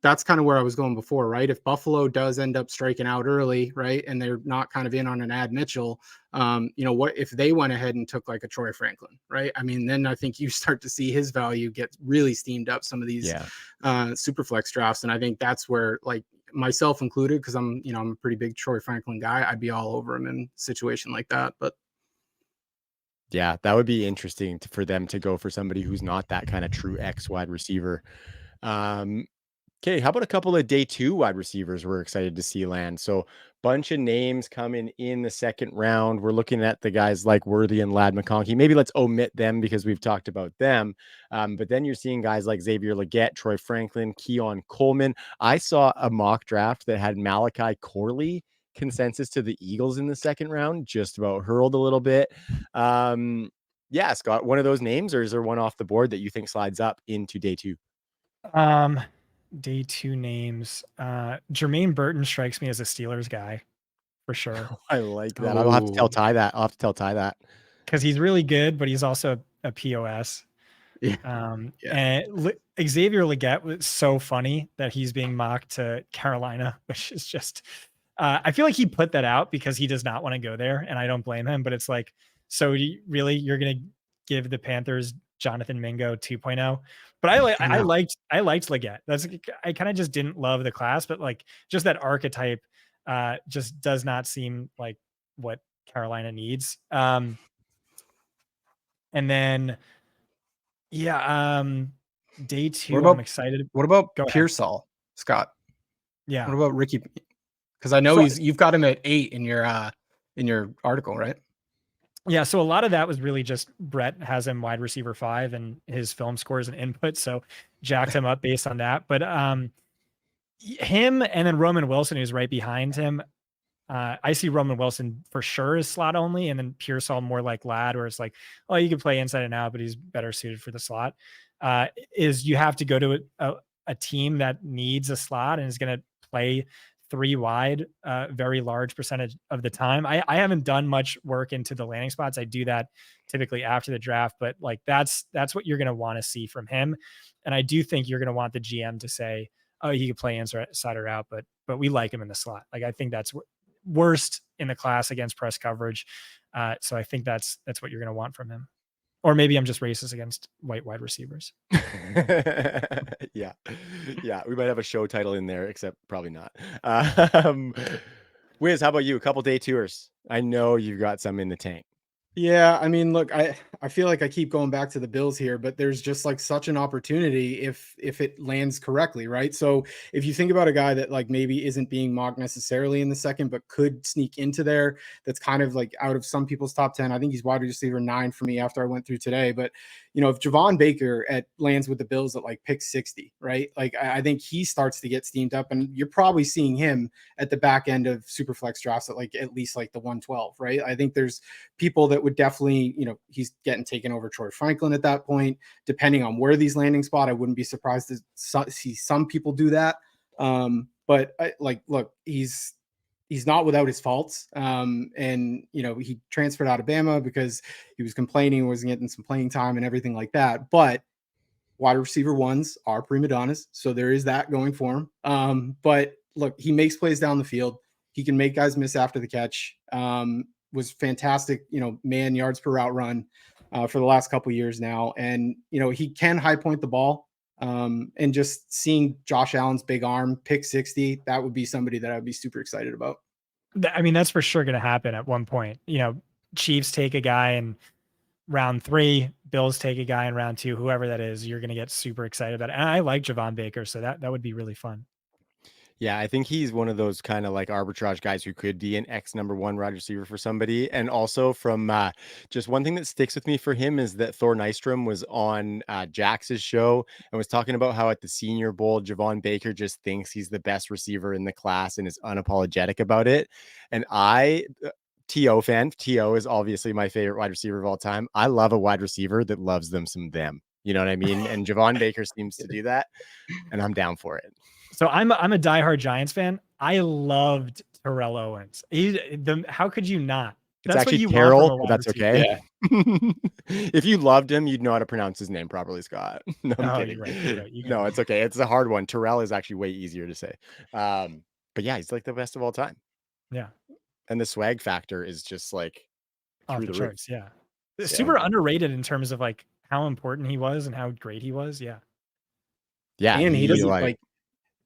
that's kind of where I was going before, right? If Buffalo does end up striking out early, right, and they're not kind of in on an Ad Mitchell, what if they went ahead and took like a Troy Franklin, right? I mean, then I think you start to see his value get really steamed up some of these super flex drafts. And I think that's where, like, myself included, because I'm a pretty big Troy Franklin guy, I'd be all over him in a situation like that. But
Yeah, that would be interesting for them to go for somebody who's not that kind of true X wide receiver. Okay, how about a couple of day 2 wide receivers we're excited to see land? So, bunch of names coming in the second round. We're looking at the guys like Worthy and Lad McConkey. Maybe let's omit them because we've talked about them. But then you're seeing guys like Xavier Legette, Troy Franklin, Keon Coleman. I saw a mock draft that had Malachi Corley consensus to the Eagles in the second round, just about hurled a little bit. Yeah, Scott, one of those names, or is there one off the board that you think slides up into day 2?
Day 2 names. Jermaine Burton strikes me as a Steelers guy for sure.
I like that. I'll have to tell Ty that. I'll have to tell Ty that.
Because he's really good, but he's also a POS.
yeah.
And Xavier Legette was so funny that he's being mocked to Carolina, which is just I feel like he put that out because he does not want to go there, and I don't blame him. But it's like, so you're gonna give the Panthers Jonathan Mingo 2.0? But I liked Legette. I kind of just didn't love the class, but like just that archetype just does not seem like what Carolina needs. And then day 2, I'm excited.
What about
Go ahead.
Pearsall, Scott?
Yeah.
What about Ricky? Because I know you've got him at 8 in your article, right?
Yeah, so a lot of that was really just Brett has him wide receiver 5 and his film scores and input, so jacked him up based on that. But him and then Roman Wilson, who's right behind him. I see Roman Wilson for sure as slot only, and then Pearsall more like Lad, where it's like, oh, you can play inside and out, but he's better suited for the slot. Is you have to go to a team that needs a slot and is going to play 3 wide, very large percentage of the time. I haven't done much work into the landing spots. I do that typically after the draft, but like that's what you're going to want to see from him. And I do think you're going to want the GM to say, oh, he could play inside or out, but we like him in the slot. Like, I think that's worst in the class against press coverage. So I think that's what you're going to want from him. Or maybe I'm just racist against white wide receivers.
Yeah. We might have a show title in there, except probably not. Wiz, how about you? A couple day tours. I know you've got some in the tank.
Yeah, I mean, look, I feel like I keep going back to the Bills here, but there's just like such an opportunity if it lands correctly, right? So if you think about a guy that like maybe isn't being mocked necessarily in the second, but could sneak into there, that's kind of like out of some people's top 10. I think he's wide receiver 9 for me after I went through today. But if Javon Baker lands with the Bills at like pick 60, right? Like I think he starts to get steamed up, and you're probably seeing him at the back end of Superflex drafts at least like the 112, right? I think there's people that would definitely, he's getting taken over Troy Franklin at that point. Depending on where these landing spot, I wouldn't be surprised to see some people do that. But look, he's not without his faults. And he transferred out of Bama because he was complaining, wasn't getting some playing time and everything like that. But wide receiver ones are prima donnas, so there is that going for him. But look, he makes plays down the field. He can make guys miss after the catch. Was fantastic, man yards per route run for the last couple of years now. And, he can high point the ball. And just seeing Josh Allen's big arm pick 60, that would be somebody that I'd be super excited about.
I mean, that's for sure going to happen at one point. Chiefs take a guy in round 3, Bills take a guy in round 2, whoever that is, you're going to get super excited about it. And I like Javon Baker, so that would be really fun.
Yeah, I think he's one of those kind of like arbitrage guys who could be an X number 1 wide receiver for somebody. And also from just one thing that sticks with me for him is that Thor Nystrom was on Jax's show and was talking about how at the Senior Bowl, Javon Baker just thinks he's the best receiver in the class and is unapologetic about it. And TO fan, TO is obviously my favorite wide receiver of all time. I love a wide receiver that loves them. You know what I mean? And Javon Baker seems to do that, and I'm down for it.
So I'm a diehard Giants fan. I loved Terrell Owens. How could you not?
It's
That's
actually
what you
Terrell,
want
but that's okay. Yeah. If you loved him, you'd know how to pronounce his name properly, Scott. No, I'm kidding.
You're right.
No, it's okay. It's a hard one. Terrell is actually way easier to say. But yeah, he's like the best of all time.
Yeah.
And the swag factor is just like
off the charts. Yeah. Super underrated in terms of like how important he was and how great he was. Yeah.
Yeah. And he doesn't like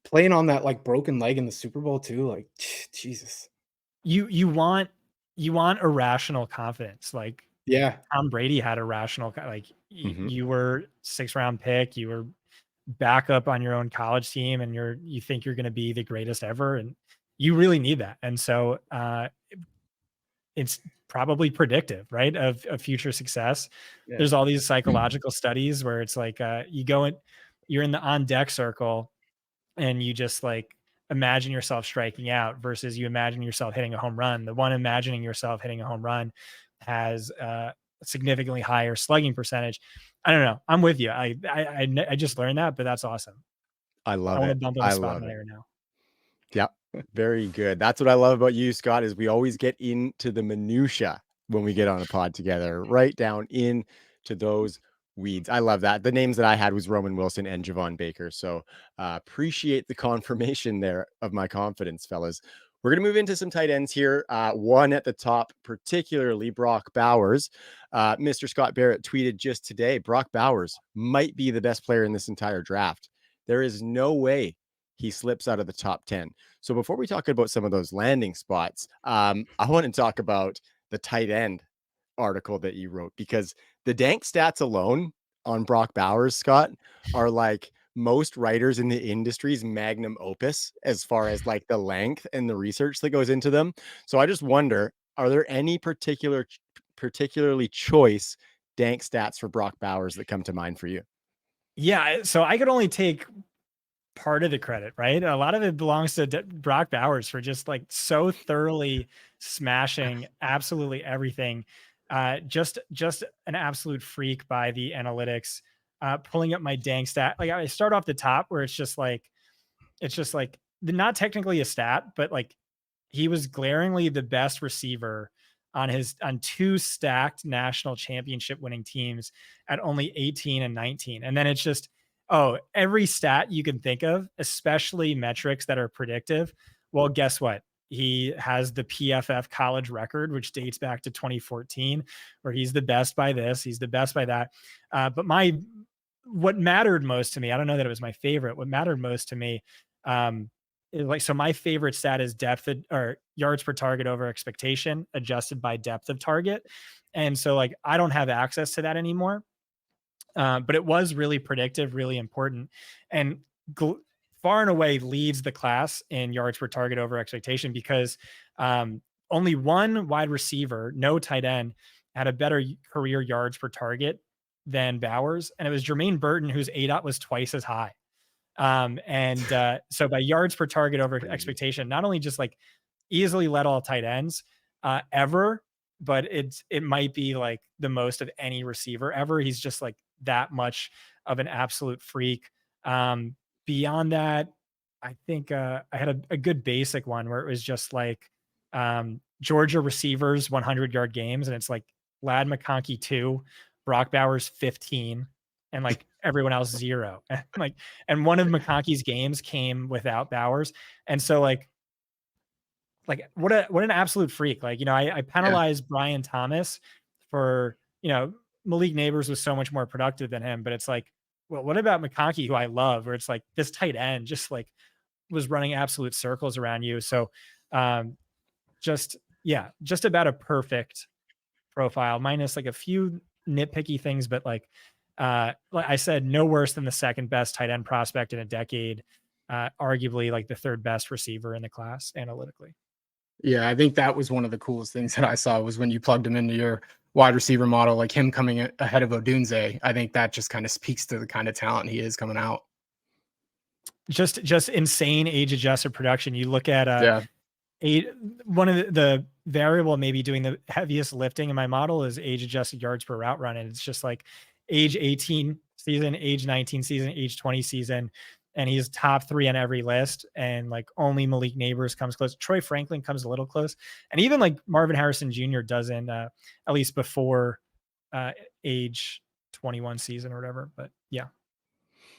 playing on that like broken leg in the Super Bowl too. Like, Jesus.
You want irrational confidence. Like,
yeah,
Tom Brady had irrational, like you were 6th round pick, you were backup on your own college team, and you think you're going to be the greatest ever, and you really need that. And so it's probably predictive, right, of future success. Yeah. There's all these psychological studies where it's like you're in the on deck circle, and you just like imagine yourself striking out versus you imagine yourself hitting a home run. The one imagining yourself hitting a home run has a significantly higher slugging percentage. I don't know. I'm with you. I just learned that, but that's awesome.
I love it.
I want to bump on the spot right now.
Yeah, very good. That's what I love about you, Scott, is we always get into the minutia when we get on a pod together, right down into those weeds. I love that. The names that I had was Roman Wilson and Javon Baker. So appreciate the confirmation there of my confidence, fellas. We're going to move into some tight ends here. One at the top, particularly Brock Bowers. Mr. Scott Barrett tweeted just today, Brock Bowers might be the best player in this entire draft. There is no way he slips out of the top 10. So before we talk about some of those landing spots, I want to talk about the tight end article that you wrote, because the dank stats alone on Brock Bowers, Scott, are like most writers in the industry's magnum opus as far as like the length and the research that goes into them. So I just wonder, are there any particularly choice dank stats for Brock Bowers that come to mind for you?
Yeah, so I could only take part of the credit, right? A lot of it belongs to Brock Bowers for just like so thoroughly smashing absolutely everything. Just an absolute freak by the analytics. Pulling up my dang stat. Like I start off the top where it's just like not technically a stat, but like he was glaringly the best receiver on 2 stacked national championship winning teams at only 18 and 19. And then it's just, every stat you can think of, especially metrics that are predictive. Well, guess what? He has the PFF college record, which dates back to 2014, where he's the best by this, he's the best by that. But what mattered most to me, I don't know that it was my favorite. What mattered most to me like, so my favorite stat is or yards per target over expectation adjusted by depth of target. And so like I don't have access to that anymore. But it was really predictive, really important, and gl- far and away leads the class in yards per target over expectation because um, only one wide receiver, no tight end, had a better career yards per target than Bowers, and it was Jermaine Burton, whose ADOT was twice as high. So by yards per target over
Crazy.
expectation, not only just like easily led all tight ends ever, but it might be like the most of any receiver ever. He's just like that much of an absolute freak. Um, Beyond that, I think I had a good basic one where it was just like Georgia receivers 100-yard games, and it's like Lad McConkey 2, Brock Bowers 15, and like everyone else 0. And like, and one of McConkey's games came without Bowers, and so like what an absolute freak. Like, I
Yeah.
penalized Brian Thomas for, Malik Neighbors was so much more productive than him, but it's like, well, what about McConkey, who I love, where it's like this tight end just like was running absolute circles around you. So um just yeah, just about a perfect profile, minus like a few nitpicky things, but like I said, no worse than the second best tight end prospect in a decade, arguably like the third best receiver in the class analytically.
Yeah, I think that was one of the coolest things that I saw was when you plugged him into your wide receiver model, like him coming ahead of Odunze. I think that just kind of speaks to the kind of talent he is coming out.
Just insane age adjusted production. You look at
Yeah.
eight one of the variable maybe doing the heaviest lifting in my model is age adjusted yards per route run, and it's just like age 18 season, age 19 season, age 20 season, and he's top 3 on every list, and like only Malik Neighbors comes close. Troy Franklin comes a little close, and even like Marvin Harrison Jr. doesn't, at least before uh age 21 season or whatever. But yeah.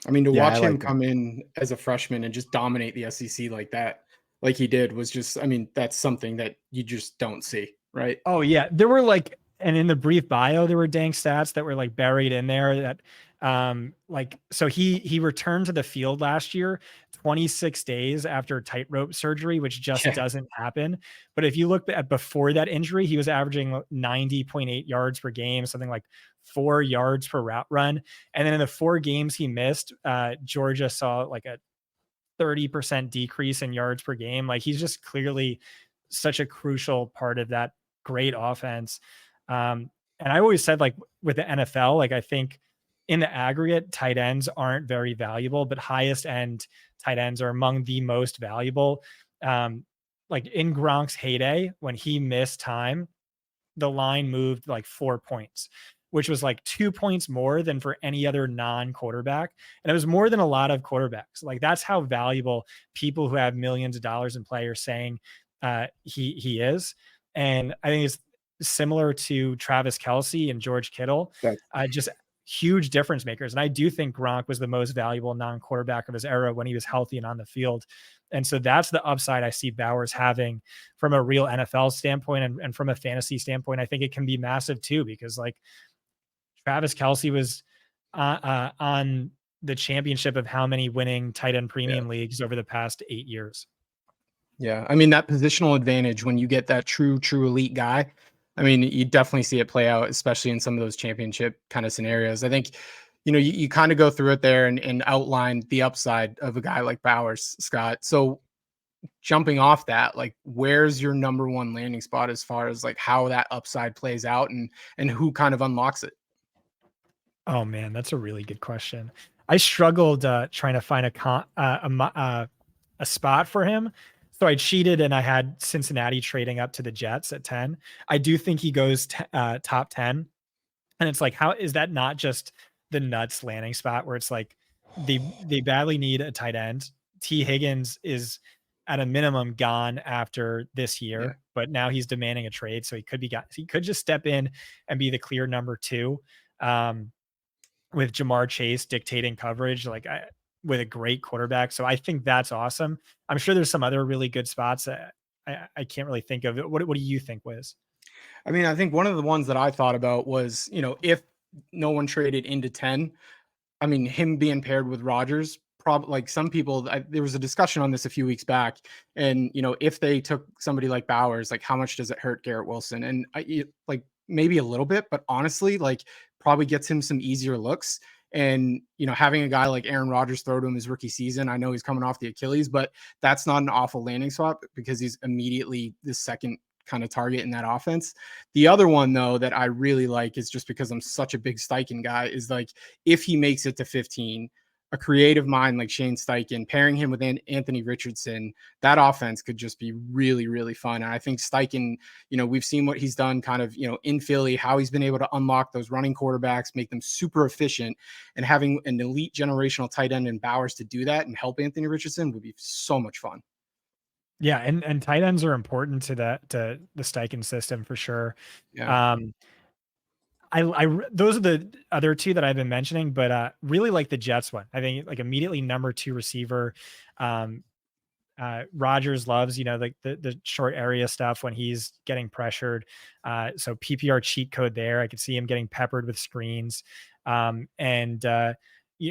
I mean, to
Yeah, I
watch him
like that.
come in as a freshman and just dominate the SEC like that, like he did, was just, I mean, that's something that you just don't see, right?
Oh yeah, there were like, and in the brief bio, there were dang stats that were like buried in there that, like, so he returned to the field last year, 26 days after tightrope surgery, which just
Yeah.
doesn't happen. But if you look at before that injury, he was averaging 90.8 yards per game, something like 4 yards per route run. And then in the 4 games he missed, Georgia saw like a 30% decrease in yards per game. Like he's just clearly such a crucial part of that great offense. And I always said, like with the NFL, like I think in the aggregate, tight ends aren't very valuable, but highest end tight ends are among the most valuable. Like in Gronk's heyday, when he missed time, the line moved like 4 points, which was like 2 points more than for any other non-quarterback. And it was more than a lot of quarterbacks. Like that's how valuable people who have millions of dollars in play are saying he is. And I think it's similar to Travis Kelce and George Kittle,
That's
just huge difference makers. And I do think Gronk was the most valuable non-quarterback of his era when he was healthy and on the field. And so that's the upside I see Bowers having from a real NFL standpoint, and from a fantasy standpoint. I think it can be massive too, because like Travis Kelce was on the championship of how many winning tight end
yeah.
premium leagues over the past 8 years.
Yeah. I mean, that positional advantage when you get that true elite guy, I mean, you definitely see it play out, especially in some of those championship kind of scenarios. I think, you kind of go through it there and outline the upside of a guy like Bowers, Scott. So jumping off that, like where's your number one landing spot as far as like how that upside plays out and who kind of unlocks it?
Oh man, that's a really good question. I struggled trying to find a spot for him. So I cheated and I had Cincinnati trading up to the Jets at 10. I do think he goes top 10. And it's like, how is that not just the nuts landing spot where it's like they badly need a tight end. T. Higgins is at a minimum gone after this
Yeah.
year, but now he's demanding a trade. So he could just step in and be the clear number 2. With Jamar Chase dictating coverage, with a great quarterback. So I think that's awesome. I'm sure there's some other really good spots. I can't really think of it. What do you think, Wiz?
I mean, I think one of the ones that I thought about was, if no one traded into 10, I mean, him being paired with Rodgers like some people, there was a discussion on this a few weeks back, and if they took somebody like Bowers, like how much does it hurt Garrett Wilson? And like maybe a little bit, but honestly, like probably gets him some easier looks. And having a guy like Aaron Rodgers throw to him his rookie season, I know he's coming off the Achilles, but that's not an awful landing spot because he's immediately the second kind of target in that offense. The other one though that I really like is just because I'm such a big Steichen guy is like if he makes it to 15, a creative mind like Shane Steichen, pairing him with Anthony Richardson, that offense could just be really, really fun. And I think Steichen, we've seen what he's done kind of, in Philly, how he's been able to unlock those running quarterbacks, make them super efficient, and having an elite generational tight end in Bowers to do that and help Anthony Richardson would be so much fun.
Yeah, and tight ends are important to the Steichen system for sure.
Yeah.
Those are the other two that I've been mentioning, but really like the Jets one. I think like immediately number 2 receiver. Rodgers loves, like the short area stuff when he's getting pressured. So PPR cheat code there. I could see him getting peppered with screens.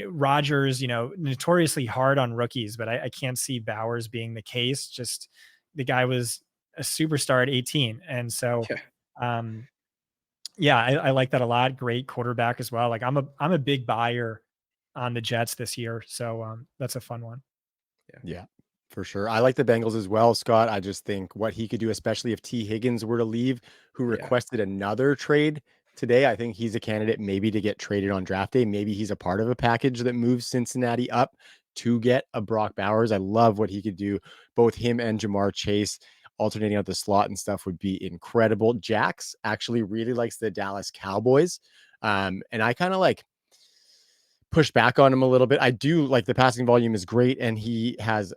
Rodgers, notoriously hard on rookies, but I can't see Bowers being the case. Just the guy was a superstar at 18. And so, I like that a lot. Great quarterback as well. Like I'm a big buyer on the Jets this year. So that's a fun one.
Yeah, for sure. I like the Bengals as well, Scott. I just think what he could do, especially if T. Higgins were to leave, who requested another trade today. I think he's a candidate maybe to get traded on draft day. Maybe he's a part of a package that moves Cincinnati up to get a Brock Bowers. I love what he could do. Both him and Jamar Chase alternating out the slot and stuff would be incredible. Jax actually really likes the Dallas Cowboys. And I kind of like push back on him a little bit. I do like the passing volume is great and he has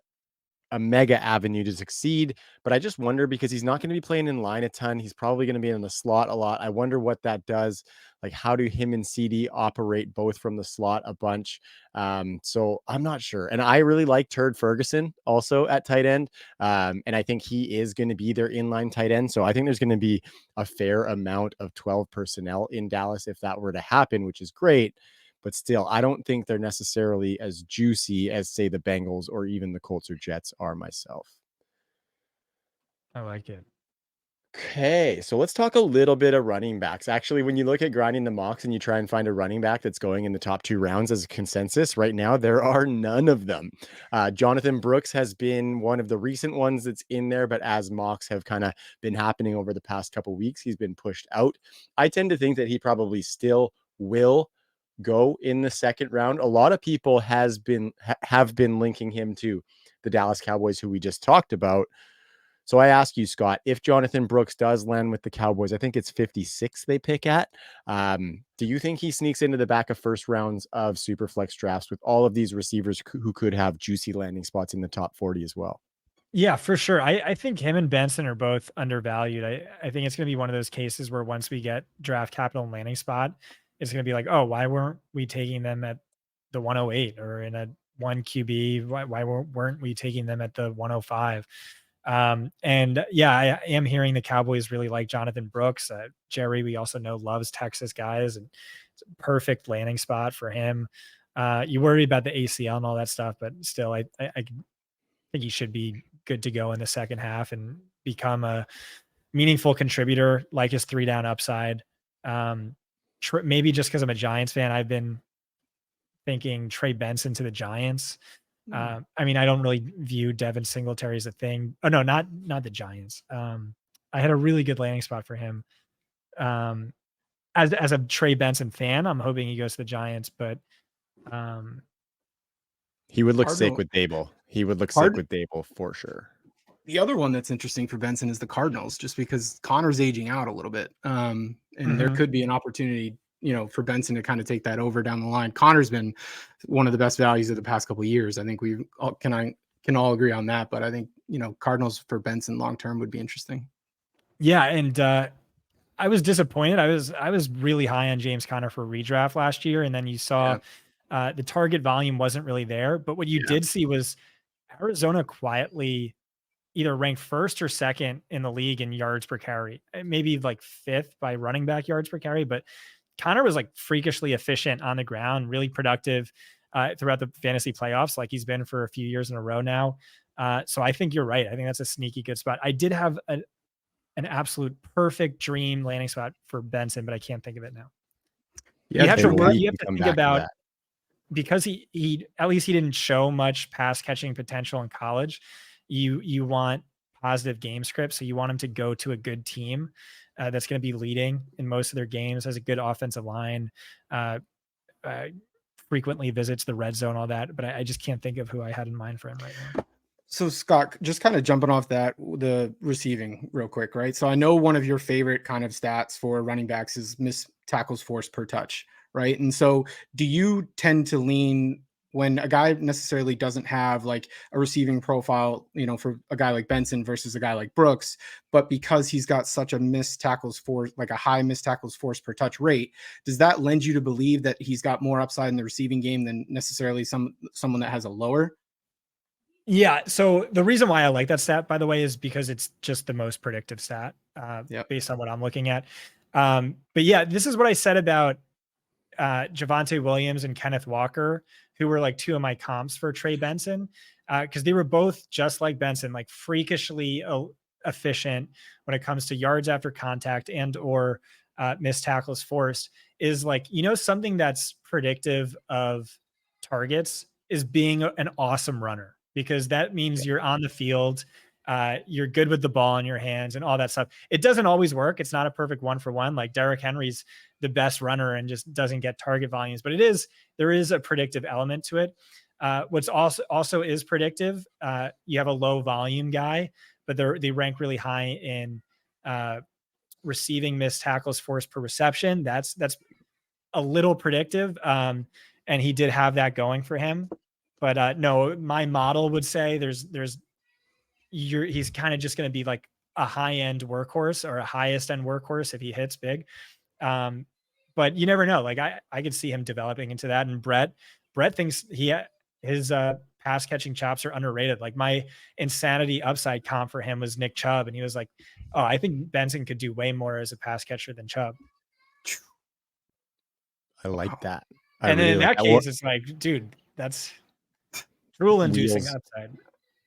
a mega avenue to succeed, but I just wonder because he's not going to be playing in line a ton. He's probably going to be in the slot a lot. I wonder what that does. Like, how do him and CD operate both from the slot a bunch? So I'm not sure. And I really like Turd Ferguson also at tight end. And I think he is going to be their inline tight end. So I think there's going to be a fair amount of 12 personnel in Dallas if that were to happen, which is great. But still, I don't think they're necessarily as juicy as, say, the Bengals or even the Colts or Jets are myself.
I like it.
Okay, so let's talk a little bit of running backs. Actually, when you look at grinding the mocks and you try and find a running back that's going in the top 2 rounds as a consensus, right now, there are none of them. Jonathan Brooks has been one of the recent ones that's in there, but as mocks have kind of been happening over the past couple of weeks, he's been pushed out. I tend to think that he probably still will go in the second round. A lot of people have been linking him to the Dallas Cowboys, who we just talked about. So I ask you, Scott, if Jonathan Brooks does land with the Cowboys, I think it's 56 they pick at. Do you think he sneaks into the back of first rounds of Superflex drafts with all of these receivers who could have juicy landing spots in the top 40 as well?
Yeah, for sure. I think him and Benson are both undervalued. I think it's going to be one of those cases where once we get draft capital and landing spot, it's going to be like, oh, why weren't we taking them at the 108 or in a 1 QB? Why weren't we taking them at the 105? I am hearing the Cowboys really like Jonathan Brooks. Jerry, we also know, loves Texas guys, and it's a perfect landing spot for him. You worry about the ACL and all that stuff, but still, I think he should be good to go in the second half and become a meaningful contributor, like his 3-down upside. Maybe just because I'm a Giants fan, I've been thinking Trey Benson to the Giants. I mean, I don't really view Devin Singletary as a thing. Oh no, not the Giants. I had a really good landing spot for him. As a Trey Benson fan, I'm hoping he goes to the Giants, but
he would look sick with Dable. He would look sick with Dable for sure.
The other one that's interesting for Benson is the Cardinals, just because Connor's aging out a little bit. And there could be an opportunity, for Benson to kind of take that over down the line. Connor's been one of the best values of the past couple of years. I think we can all agree on that, but I think, Cardinals for Benson long-term would be interesting.
Yeah. And I was disappointed. I was really high on James Conner for redraft last year. And then you saw the target volume wasn't really there, but what you did see was Arizona quietly either ranked first or second in the league in yards per carry, maybe like 5th by running back yards per carry, but Conner was like freakishly efficient on the ground, really productive. throughout the fantasy playoffs, like he's been for a few years in a row now. So I think you're right. I think that's a sneaky good spot. I did have an absolute perfect dream landing spot for Benson, but I can't think of it now.
Yeah,
You have to
we
you have
can
to
come
think
back to
about,
that.
because he at least he didn't show much pass catching potential in college. You want positive game script, so you want him to go to a good team that's going to be leading in most of their games, has a good offensive line, uh, frequently visits the red zone, all that. But I just can't think of who I had in mind for him right now.
So Scott, just kind of jumping off that, the receiving real quick, right? So I know one of your favorite kind of stats for running backs is missed tackles forced per touch, right? And so do you tend to lean when a guy necessarily doesn't have like a receiving profile, you know, for a guy like Benson versus a guy like Brooks, but because he's got such a missed tackles for like a high missed tackles forced per touch rate, does that lend you to believe that he's got more upside in the receiving game than necessarily someone that has a lower?
Yeah. So the reason why I like that stat, by the way, is because it's just the most predictive stat
Yep.
based on what I'm looking at. But yeah, this is what I said about Javonte Williams and Kenneth Walker, who were like two of my comps for Trey Benson, because they were both just like Benson, like freakishly efficient when it comes to yards after contact and or missed tackles forced. Is like, something that's predictive of targets is being an awesome runner, because that means you're on the field, you're good with the ball in your hands and all that stuff. It doesn't always work. It's not a perfect 1-for-1. Like Derrick Henry's the best runner and just doesn't get target volumes, but there is a predictive element to it. What's also is predictive. You have a low volume guy, but they rank really high in receiving missed tackles forced per reception. That's a little predictive. And he did have that going for him. But no, my model would say he's kind of just going to be like a high end workhorse or a highest end workhorse if he hits big. But you never know. Like I could see him developing into that. And Brett thinks his pass catching chops are underrated. Like my insanity upside comp for him was Nick Chubb, and he was like, "Oh, I think Benson could do way more as a pass catcher than Chubb."
I like that. I
And then
really
in
like
that
that.
case, it's like, dude, that's drool inducing
Wheels
upside.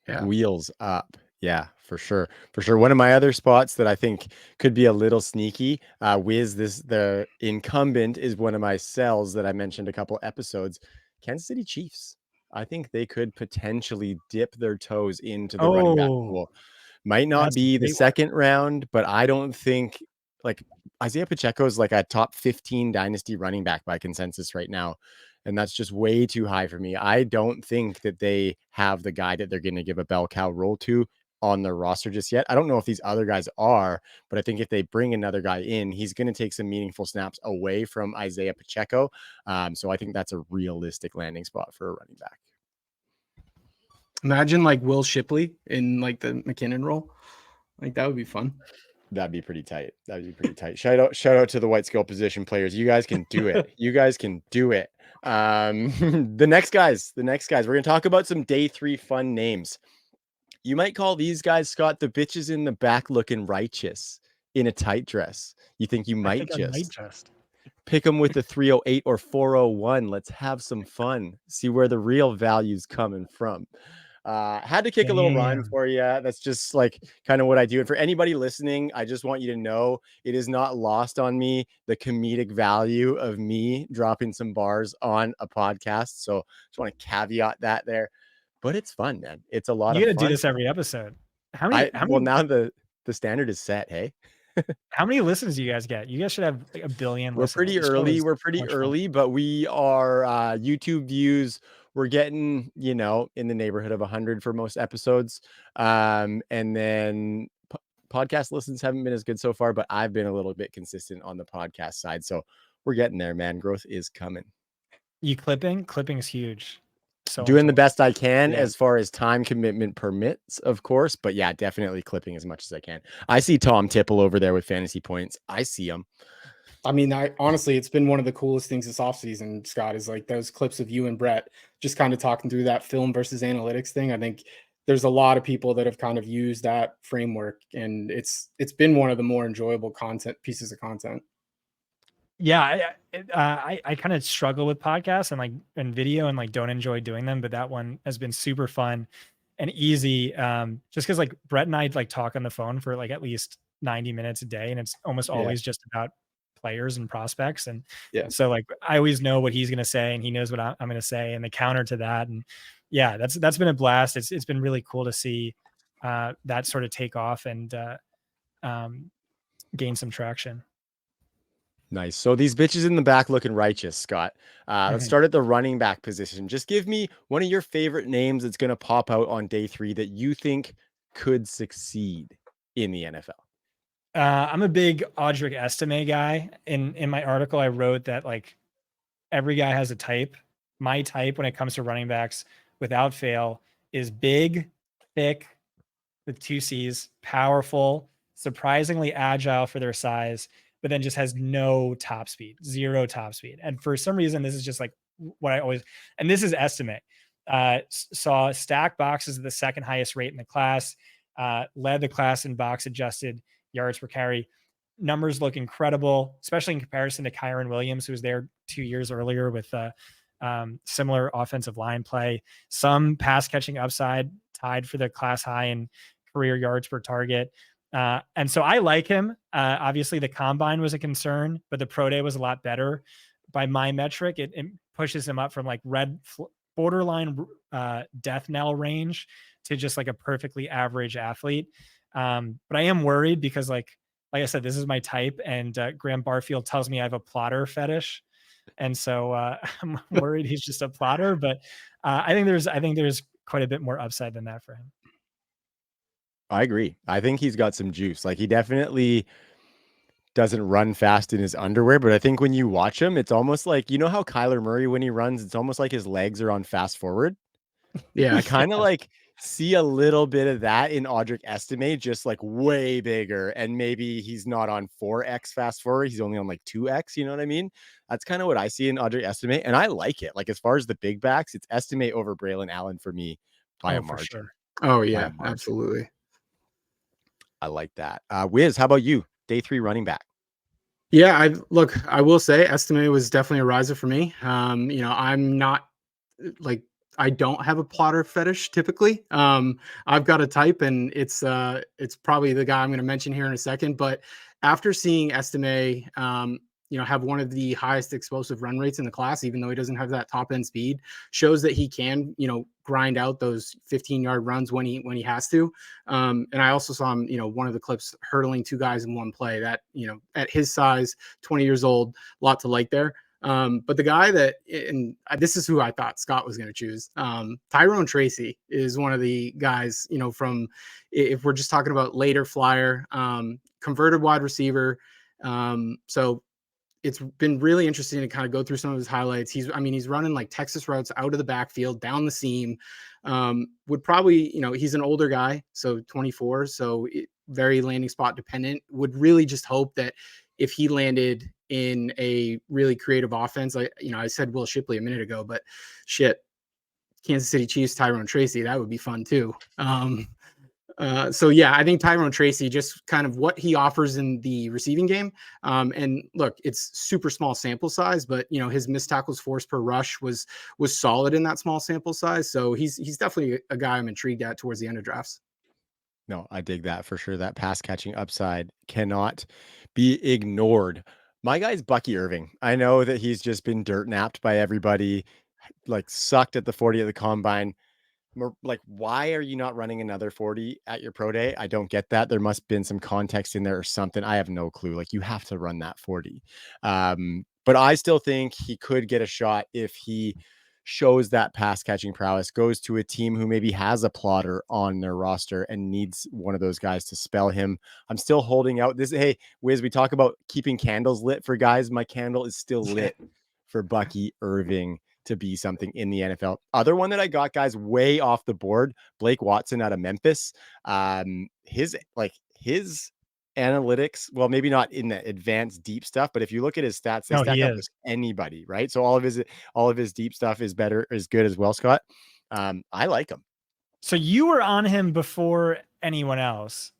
Yeah.
Wheels up. Yeah, for sure. For sure. One of my other spots that I think could be a little sneaky, Wiz, the incumbent is one of my sells that I mentioned a couple episodes. Kansas City Chiefs. I think they could potentially dip their toes into the running back
Oh,
pool. Might not
that's a
be the
great one.
second round, but I don't think like Isaiah Pacheco is like a top 15 dynasty running back by consensus right now. And that's just way too high for me. I don't think that they have the guy that they're going to give a bell cow role to on their roster just yet. I don't know if these other guys are, but I think if they bring another guy in, he's going to take some meaningful snaps away from Isaiah Pacheco. So I think that's a realistic landing spot for a running back.
Imagine like Will Shipley in like the McKinnon role. Like that would be fun.
That'd be pretty tight. That'd be pretty tight. Shout out to the white skill position players. You guys can do it. You guys can do it. The next guys, we're going to talk about some day 3 fun names. You might call these guys, Scott, the bitches in the back looking righteous in a tight dress. You think you
I
might
think I might
just pick them with the 308 or 401. Let's have some fun. See where the real value's coming from. Had to kick a little rhyme
Damn.
for you. That's just like kind of what I do. And for anybody listening, I just want you to know it is not lost on me the comedic value of me dropping some bars on a podcast. So just want to caveat that there. But it's fun, man. It's a lot
You
of
got to do
fun.
this every episode. How many
Now the standard is set. Hey,
how many listens do you guys get? You guys should have like a billion
we're
listens.
pretty
This show
early.
is
We're
so
pretty
much fun.
early, but we are YouTube views. We're getting, in the neighborhood of 100 for most episodes. And then podcast listens haven't been as good so far, but I've been a little bit consistent on the podcast side. So we're getting there, man. Growth is coming.
You clipping? Clipping is huge. So
Doing the
important.
best I can
Yeah.
as far as time commitment permits, of course. But yeah, definitely clipping as much as I can. I see Tom Tipple over there with fantasy points. I see him.
I mean, I honestly, it's been one of the coolest things this offseason, Scott, is like those clips of you and Brett just kind of talking through that film versus analytics thing. I think there's a lot of people that have kind of used that framework, and it's been one of the more enjoyable pieces of content.
Yeah, I kind of struggle with podcasts and video and like don't enjoy doing them, but that one has been super fun and easy. Just because like Brett and I like talk on the phone for like at least 90 minutes a day, and it's almost
Yeah.
always just about players and prospects. And
Yeah.
so like I always know what he's gonna say, and he knows what I'm gonna say, and the counter to that. And yeah, that's been a blast. It's been really cool to see that sort of take off and um, gain some traction.
Nice. So these bitches in the back looking righteous, Scott. Let's start at the running back position. Just give me one of your favorite names that's going to pop out on day 3 that you think could succeed in the NFL.
I'm a big Audric Estime guy. In my article, I wrote that like every guy has a type. My type when it comes to running backs, without fail, is big, thick, with 2 C's, powerful, surprisingly agile for their size, but then just has no top speed, 0 top speed. And for some reason, this is just like what I always, and this is estimate. Saw stack boxes at the second highest rate in the class, led the class in box adjusted yards per carry. Numbers look incredible, especially in comparison to Kyron Williams, who was there 2 years earlier with similar offensive line play. Some pass catching upside, tied for the class high in career yards per target. And so I like him. Obviously, the combine was a concern, but the pro day was a lot better. By my metric, it pushes him up from like borderline death knell range to just like a perfectly average athlete. But I am worried because like I said, this is my type, and Graham Barfield tells me I have a plotter fetish, and so I'm worried he's just a plotter. But I think there's quite a bit more upside than that for him.
I agree. I think he's got some juice. Like he definitely doesn't run fast in his underwear, but I think when you watch him, it's almost like, you know how Kyler Murray, when he runs, it's almost like his legs are on fast forward.
Yeah.
I kind of like see a little bit of that in Audric Estime, just like way bigger. And maybe he's not on 4x fast forward. He's only on like 2x. You know what I mean? That's kind of what I see in Audric Estime. And I like it. Like as far as the big backs, it's Estime over Braylon Allen for me by a
For
margin.
sure.
Oh yeah, absolutely.
I like that. Wiz, how about you? Day 3 running back.
Yeah, I will say Estime was definitely a riser for me. I'm not like I don't have a plotter fetish typically. I've got a type, and it's probably the guy I'm going to mention here in a second. But after seeing Estime, have one of the highest explosive run rates in the class, even though he doesn't have that top end speed, shows that he can, grind out those 15-yard runs when he has to. And I also saw him, one of the clips hurdling 2 guys in one play. That, at his size, 20 years old, a lot to like there. But the guy that, and this is who I thought Scott was going to choose. Tyrone Tracy is one of the guys, from, if we're just talking about later flyer, converted wide receiver. So it's been really interesting to kind of go through some of his highlights. He's running like Texas routes out of the backfield, down the seam. Would probably, he's an older guy, so 24, so very landing spot dependent. Would really just hope that if he landed in a really creative offense, like, I said Will Shipley a minute ago, but shit, Kansas City Chiefs, Tyrone Tracy, that would be fun too. So yeah, I think Tyrone Tracy, just kind of what he offers in the receiving game. And look, it's super small sample size, but his missed tackles forced per rush was solid in that small sample size. So he's definitely a guy I'm intrigued at towards the end of drafts.
No, I dig that for sure. That pass catching upside cannot be ignored. My guy's Bucky Irving. I know that he's just been dirt napped by everybody, like sucked at the 40 at the combine. Like, why are you not running another 40 at your pro day? I don't get that. There must have been some context in there or something. I have no clue. Like, you have to run that 40. But I still think he could get a shot if he shows that pass catching prowess, goes to a team who maybe has a plotter on their roster and needs one of those guys to spell him. I'm still holding out this. Hey, Wiz, we talk about keeping candles lit for guys. My candle is still lit for Bucky Irving to be something in the NFL. Other one that I got, guys, way off the board, Blake Watson out of Memphis. His analytics, well, maybe not in the advanced deep stuff, but if you look at his stats, they stack up with anybody, right? So all of his deep stuff is good as well, Scott. I like him.
So you were on him before anyone else.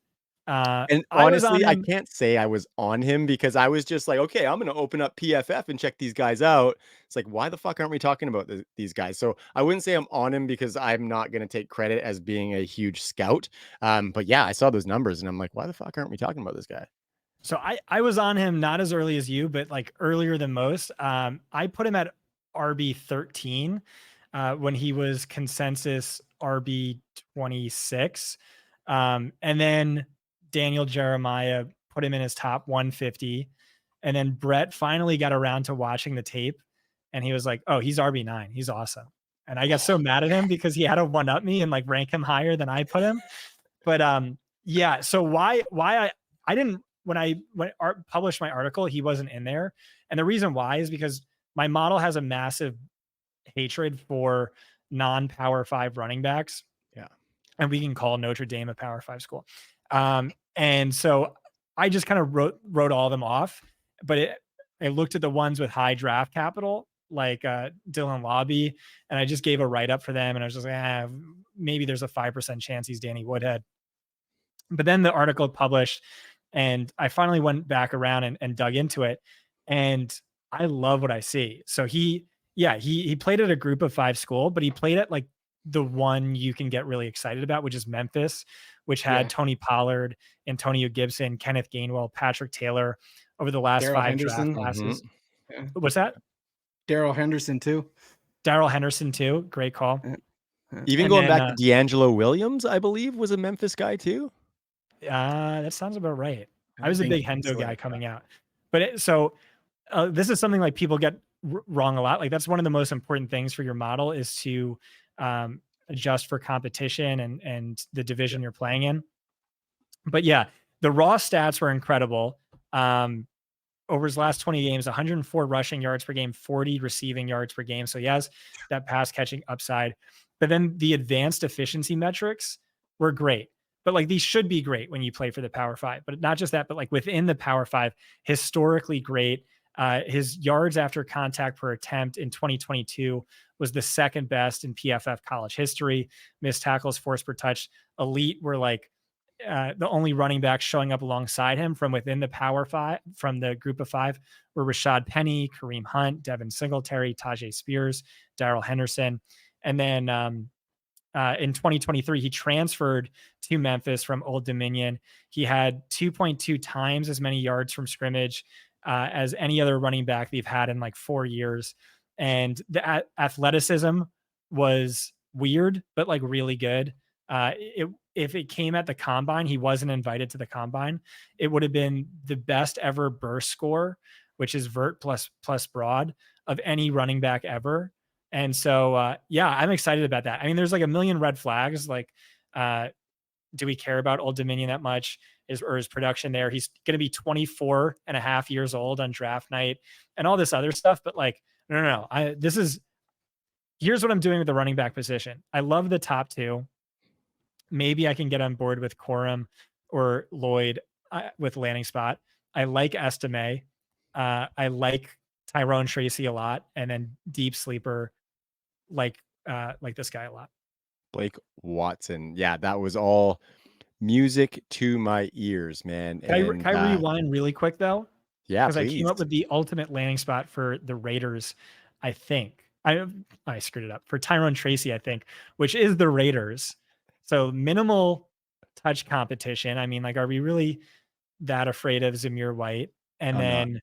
And
I was on
honestly, I
him.
can't say I was on him because I was just like, okay, I'm going to open up PFF and check these guys out. It's like, why the fuck aren't we talking about these guys? So I wouldn't say I'm on him because I'm not going to take credit as being a huge scout. But yeah, I saw those numbers and I'm like, why the fuck aren't we talking about this guy?
So I was on him not as early as you, but like earlier than most. I put him at RB 13 when he was consensus RB 26, and then Daniel Jeremiah put him in his top 150, and then Brett finally got around to watching the tape, and he was like, "Oh, he's RB 9. He's awesome." And I got so mad at him because he had to one up me and like rank him higher than I put him. But yeah. So why I didn't when published my article, he wasn't in there, and the reason why is because my model has a massive hatred for non-power 5 running backs.
Yeah.
And we can call Notre Dame a power 5 school. And so I just kind of wrote all of them off, but I looked at the ones with high draft capital, like Dylan Lobby, and I just gave a write up for them. And I was just like, maybe there's a 5% chance he's Danny Woodhead. But then the article published, and I finally went back around and dug into it, and I love what I see. So he played at a group of 5 school, but he played at like the one you can get really excited about, which is Memphis, which had Tony Pollard, Antonio Gibson, Kenneth Gainwell, Patrick Taylor over the last
Darrell
5
Henderson.
draft classes.
Yeah.
What's that?
Darrell Henderson too.
Darrell Henderson too. Great call.
Even going back to D'Angelo Williams, I believe, was a Memphis guy too.
That sounds about right. I was a big Hendo guy coming out, but this is something like people get wrong a lot. Like that's one of the most important things for your model is to adjust for competition and the division you're playing in. But yeah, the raw stats were incredible. Over his last 20 games, 104 rushing yards per game, 40 receiving yards per game. So he has that pass catching upside. But then the advanced efficiency metrics were great. But like these should be great when you play for the Power 5. But not just that, but like within the Power 5, historically great. His yards after contact per attempt in 2022 was the second best in PFF college history. Missed tackles, force per touch, elite were like the only running backs showing up alongside him from within the Power 5, from the group of 5, were Rashad Penny, Kareem Hunt, Devin Singletary, Tajay Spears, Darrell Henderson. And then in 2023, he transferred to Memphis from Old Dominion. He had 2.2 times as many yards from scrimmage as any other running back they've had in like 4 years. And the athleticism was weird, but like really good. If it came at the combine, he wasn't invited to the combine. It would have been the best ever burst score, which is vert plus broad, of any running back ever. And so, yeah, I'm excited about that. I mean, there's like a million red flags. Like, do we care about Old Dominion that much? His production there? He's going to be 24 and a half years old on draft night and all this other stuff. But like, no. Here's what I'm doing with the running back position. I love the top 2. Maybe I can get on board with Corum or Lloyd with landing spot. I like Estime. I like Tyrone Tracy a lot. And then deep sleeper, like this guy a lot.
Blake Watson. Yeah, that was all music to my ears, man.
Can I rewind really quick though?
Yeah,
because I
please.
came up with the ultimate landing spot for the Raiders. I think I screwed it up for Tyrone Tracy, I think, which is the Raiders. So minimal touch competition. I mean, like, are we really that afraid of Zamir White? And then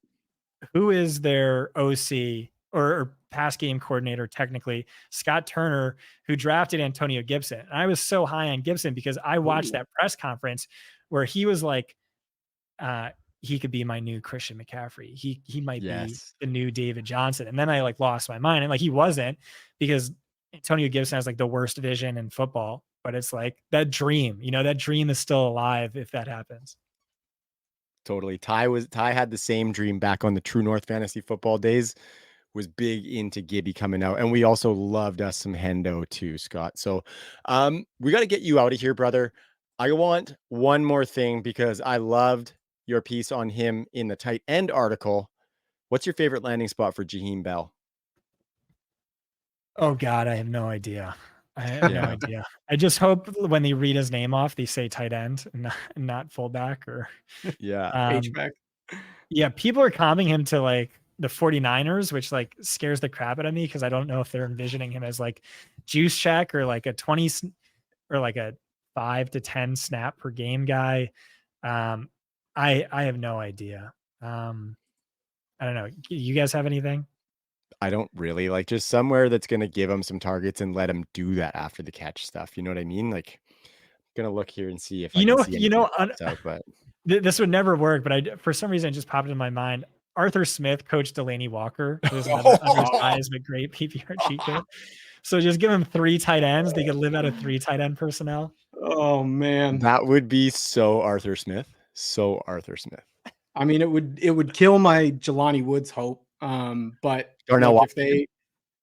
who is their OC or pass game coordinator, technically? Scott Turner, who drafted Antonio Gibson. And I was so high on Gibson because I watched that press conference where he was like, he could be my new Christian McCaffrey. He might be the new David Johnson. And then I like lost my mind. And like he wasn't, because Antonio Gibson has like the worst vision in football. But it's like that dream, that dream is still alive if that happens.
Totally. Ty had the same dream back on the True North Fantasy Football days, was big into Gibby coming out. And we also loved us some Hendo too, Scott. So we got to get you out of here, brother. I want one more thing because I loved your piece on him in the tight end article. What's your favorite landing spot for Jaheim Bell?
Oh God, I have no idea. I have no
Yeah.
idea. I just hope when they read his name off, they say tight end and not fullback or
Yeah.
um
H-back.
yeah, people are comping him to like the 49ers, which like scares the crap out of me because I don't know if they're envisioning him as like juice check or like a 20 or like a 5 to 10 snap per game guy. Um, I have no idea. I don't know. You guys have anything?
I don't really like just somewhere that's gonna give him some targets and let him do that after the catch stuff. You know what I mean? Like, gonna look here and see if I can see anything that pops out, but
This would never work, but for some reason it just popped in my mind. Arthur Smith coached Delaney Walker, who's another undersized but great PPR cheat code. So just give him 3 tight ends. They could live out of 3 tight end personnel.
Oh man.
that would be so Arthur Smith. So Arthur Smith.
I mean, it would kill my Jelani Woods hope. But
Darnell
look, if
Washington?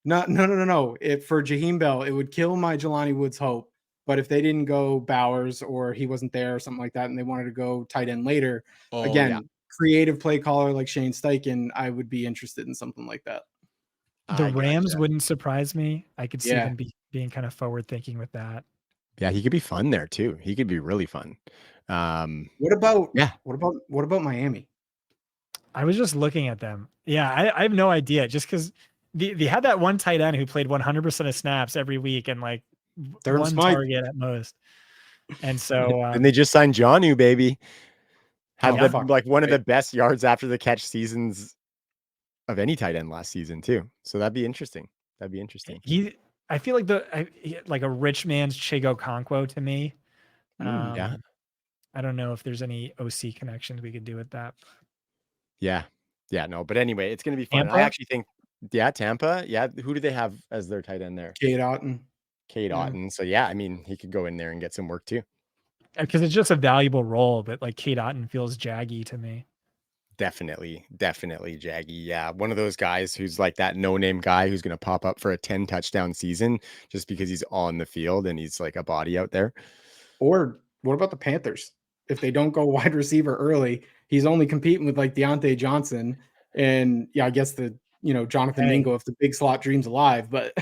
they no. If for Jaheim Bell, it would kill my Jelani Woods hope. But if they didn't go Bowers or he wasn't there or something like that, and they wanted to go tight end later, again,
yeah.
creative play caller like Shane Steichen, I would be interested in something like that.
The
I
Rams
gotcha.
wouldn't surprise me. I could see
Yeah.
them being kind of forward thinking with that.
Yeah, he could be fun there too. He could be really fun.
What about
Yeah.
what about Miami?
I was just looking at them. Yeah, I have no idea. Just because they had that one tight end who played 100% of snaps every week and like
Durham
one
Smythe.
target at most. And so
And they just signed Jonnu, baby. Had
Oh,
the
fuck.
like one of the
Right.
best yards after the catch seasons of any tight end last season too. So that'd be interesting. That'd be interesting.
I feel like like a rich man's Chigo Conquo to me.
Yeah.
I don't know if there's any OC connections we could do with that.
Yeah. Yeah. No, but anyway, it's gonna be fun. I
Tampa?
actually think, yeah, Tampa. Yeah. Who do they have as their tight end there?
Cade Otton.
Cade
Yeah.
Otton. So yeah, I mean, he could go in there and get some work too.
Because it's just a valuable role, but like Cade Otton feels jaggy to me.
Definitely, definitely Jaggy. Yeah. One of those guys who's like that no-name guy who's gonna pop up for a 10 touchdown season just because he's on the field and he's like a body out there.
Or what about the Panthers? If they don't go wide receiver early, he's only competing with like Deontay Johnson and I guess Jonathan Mingo if the big slot dream's alive. But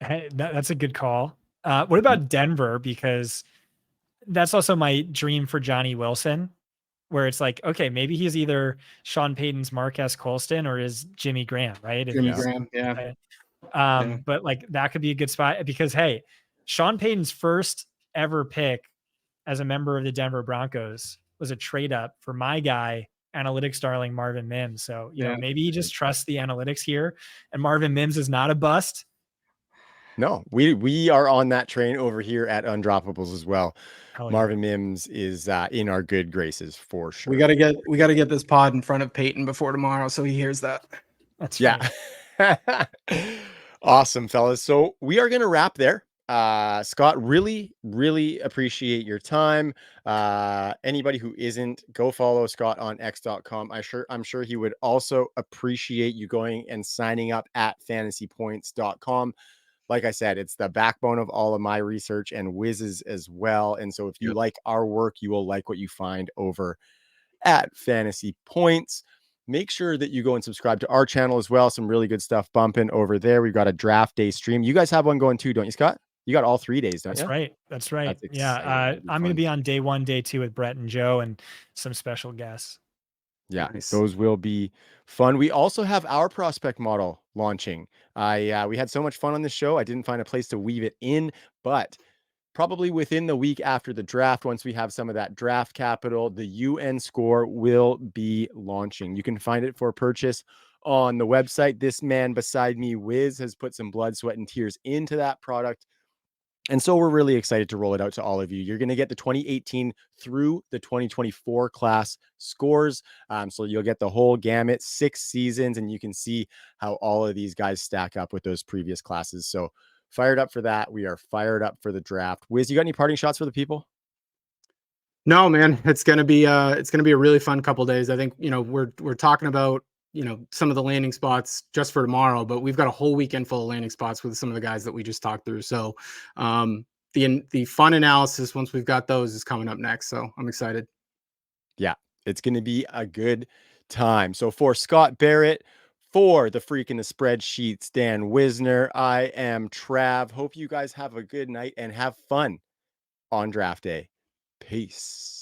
Hey, that's a good call. What about Denver? Because that's also my dream for Johnny Wilson, where it's like, okay, maybe he's either Sean Payton's Marquez Colston or is Jimmy Graham, right?
Jimmy Graham, yeah.
But like that could be a good spot because hey, Sean Payton's first ever pick as a member of the Denver Broncos was a trade up for my guy, analytics darling Marvin Mims. So you know maybe he just trusts the analytics here, and Marvin Mims is not a bust.
No, we are on that train over here at Undroppables as well.
Hell
Marvin Mims is in our good graces for sure.
We gotta get this pod in front of Peyton before tomorrow so he hears that.
That's
right. Awesome, fellas. So we are gonna wrap there. Scott, really, really appreciate your time. Anybody who isn't, go follow Scott on x.com. I'm sure he would also appreciate you going and signing up at fantasypoints.com. Like I said, it's the backbone of all of my research and Wiz's as well. And so if you like our work, you will like what you find over at Fantasy Points. Make sure that you go and subscribe to our channel as well. Some really good stuff bumping over there. We've got a draft day stream. You guys have one going too, don't you, Scott? You got all 3 days, don't you?
That's right. That's right.
That's
Yeah. I'm going to be on day 1, day 2 with Brett and Joe and some special guests.
Yeah, those will be fun. We also have our prospect model launching. We had so much fun on this show. I didn't find a place to weave it in, but probably within the week after the draft, once we have some of that draft capital, the UN score will be launching. You can find it for purchase on the website. This man beside me, Wiz, has put some blood, sweat, and tears into that product. And so we're really excited to roll it out to all of you. You're going to get the 2018 through the 2024 class scores. So you'll get the whole gamut, 6 seasons, and you can see how all of these guys stack up with those previous classes. So fired up for that. We are fired up for the draft. Wiz, you got any parting shots for the people?
No, man, it's going to be a really fun couple days. I think, we're talking about, some of the landing spots just for tomorrow, but we've got a whole weekend full of landing spots with some of the guys that we just talked through. So the fun analysis, once we've got those, is coming up next. So I'm excited.
Yeah, it's going to be a good time. So for Scott Barrett, For the Freak in the Spreadsheets, Dan Wisner, I am Trav. Hope you guys have a good night and have fun on draft day. Peace.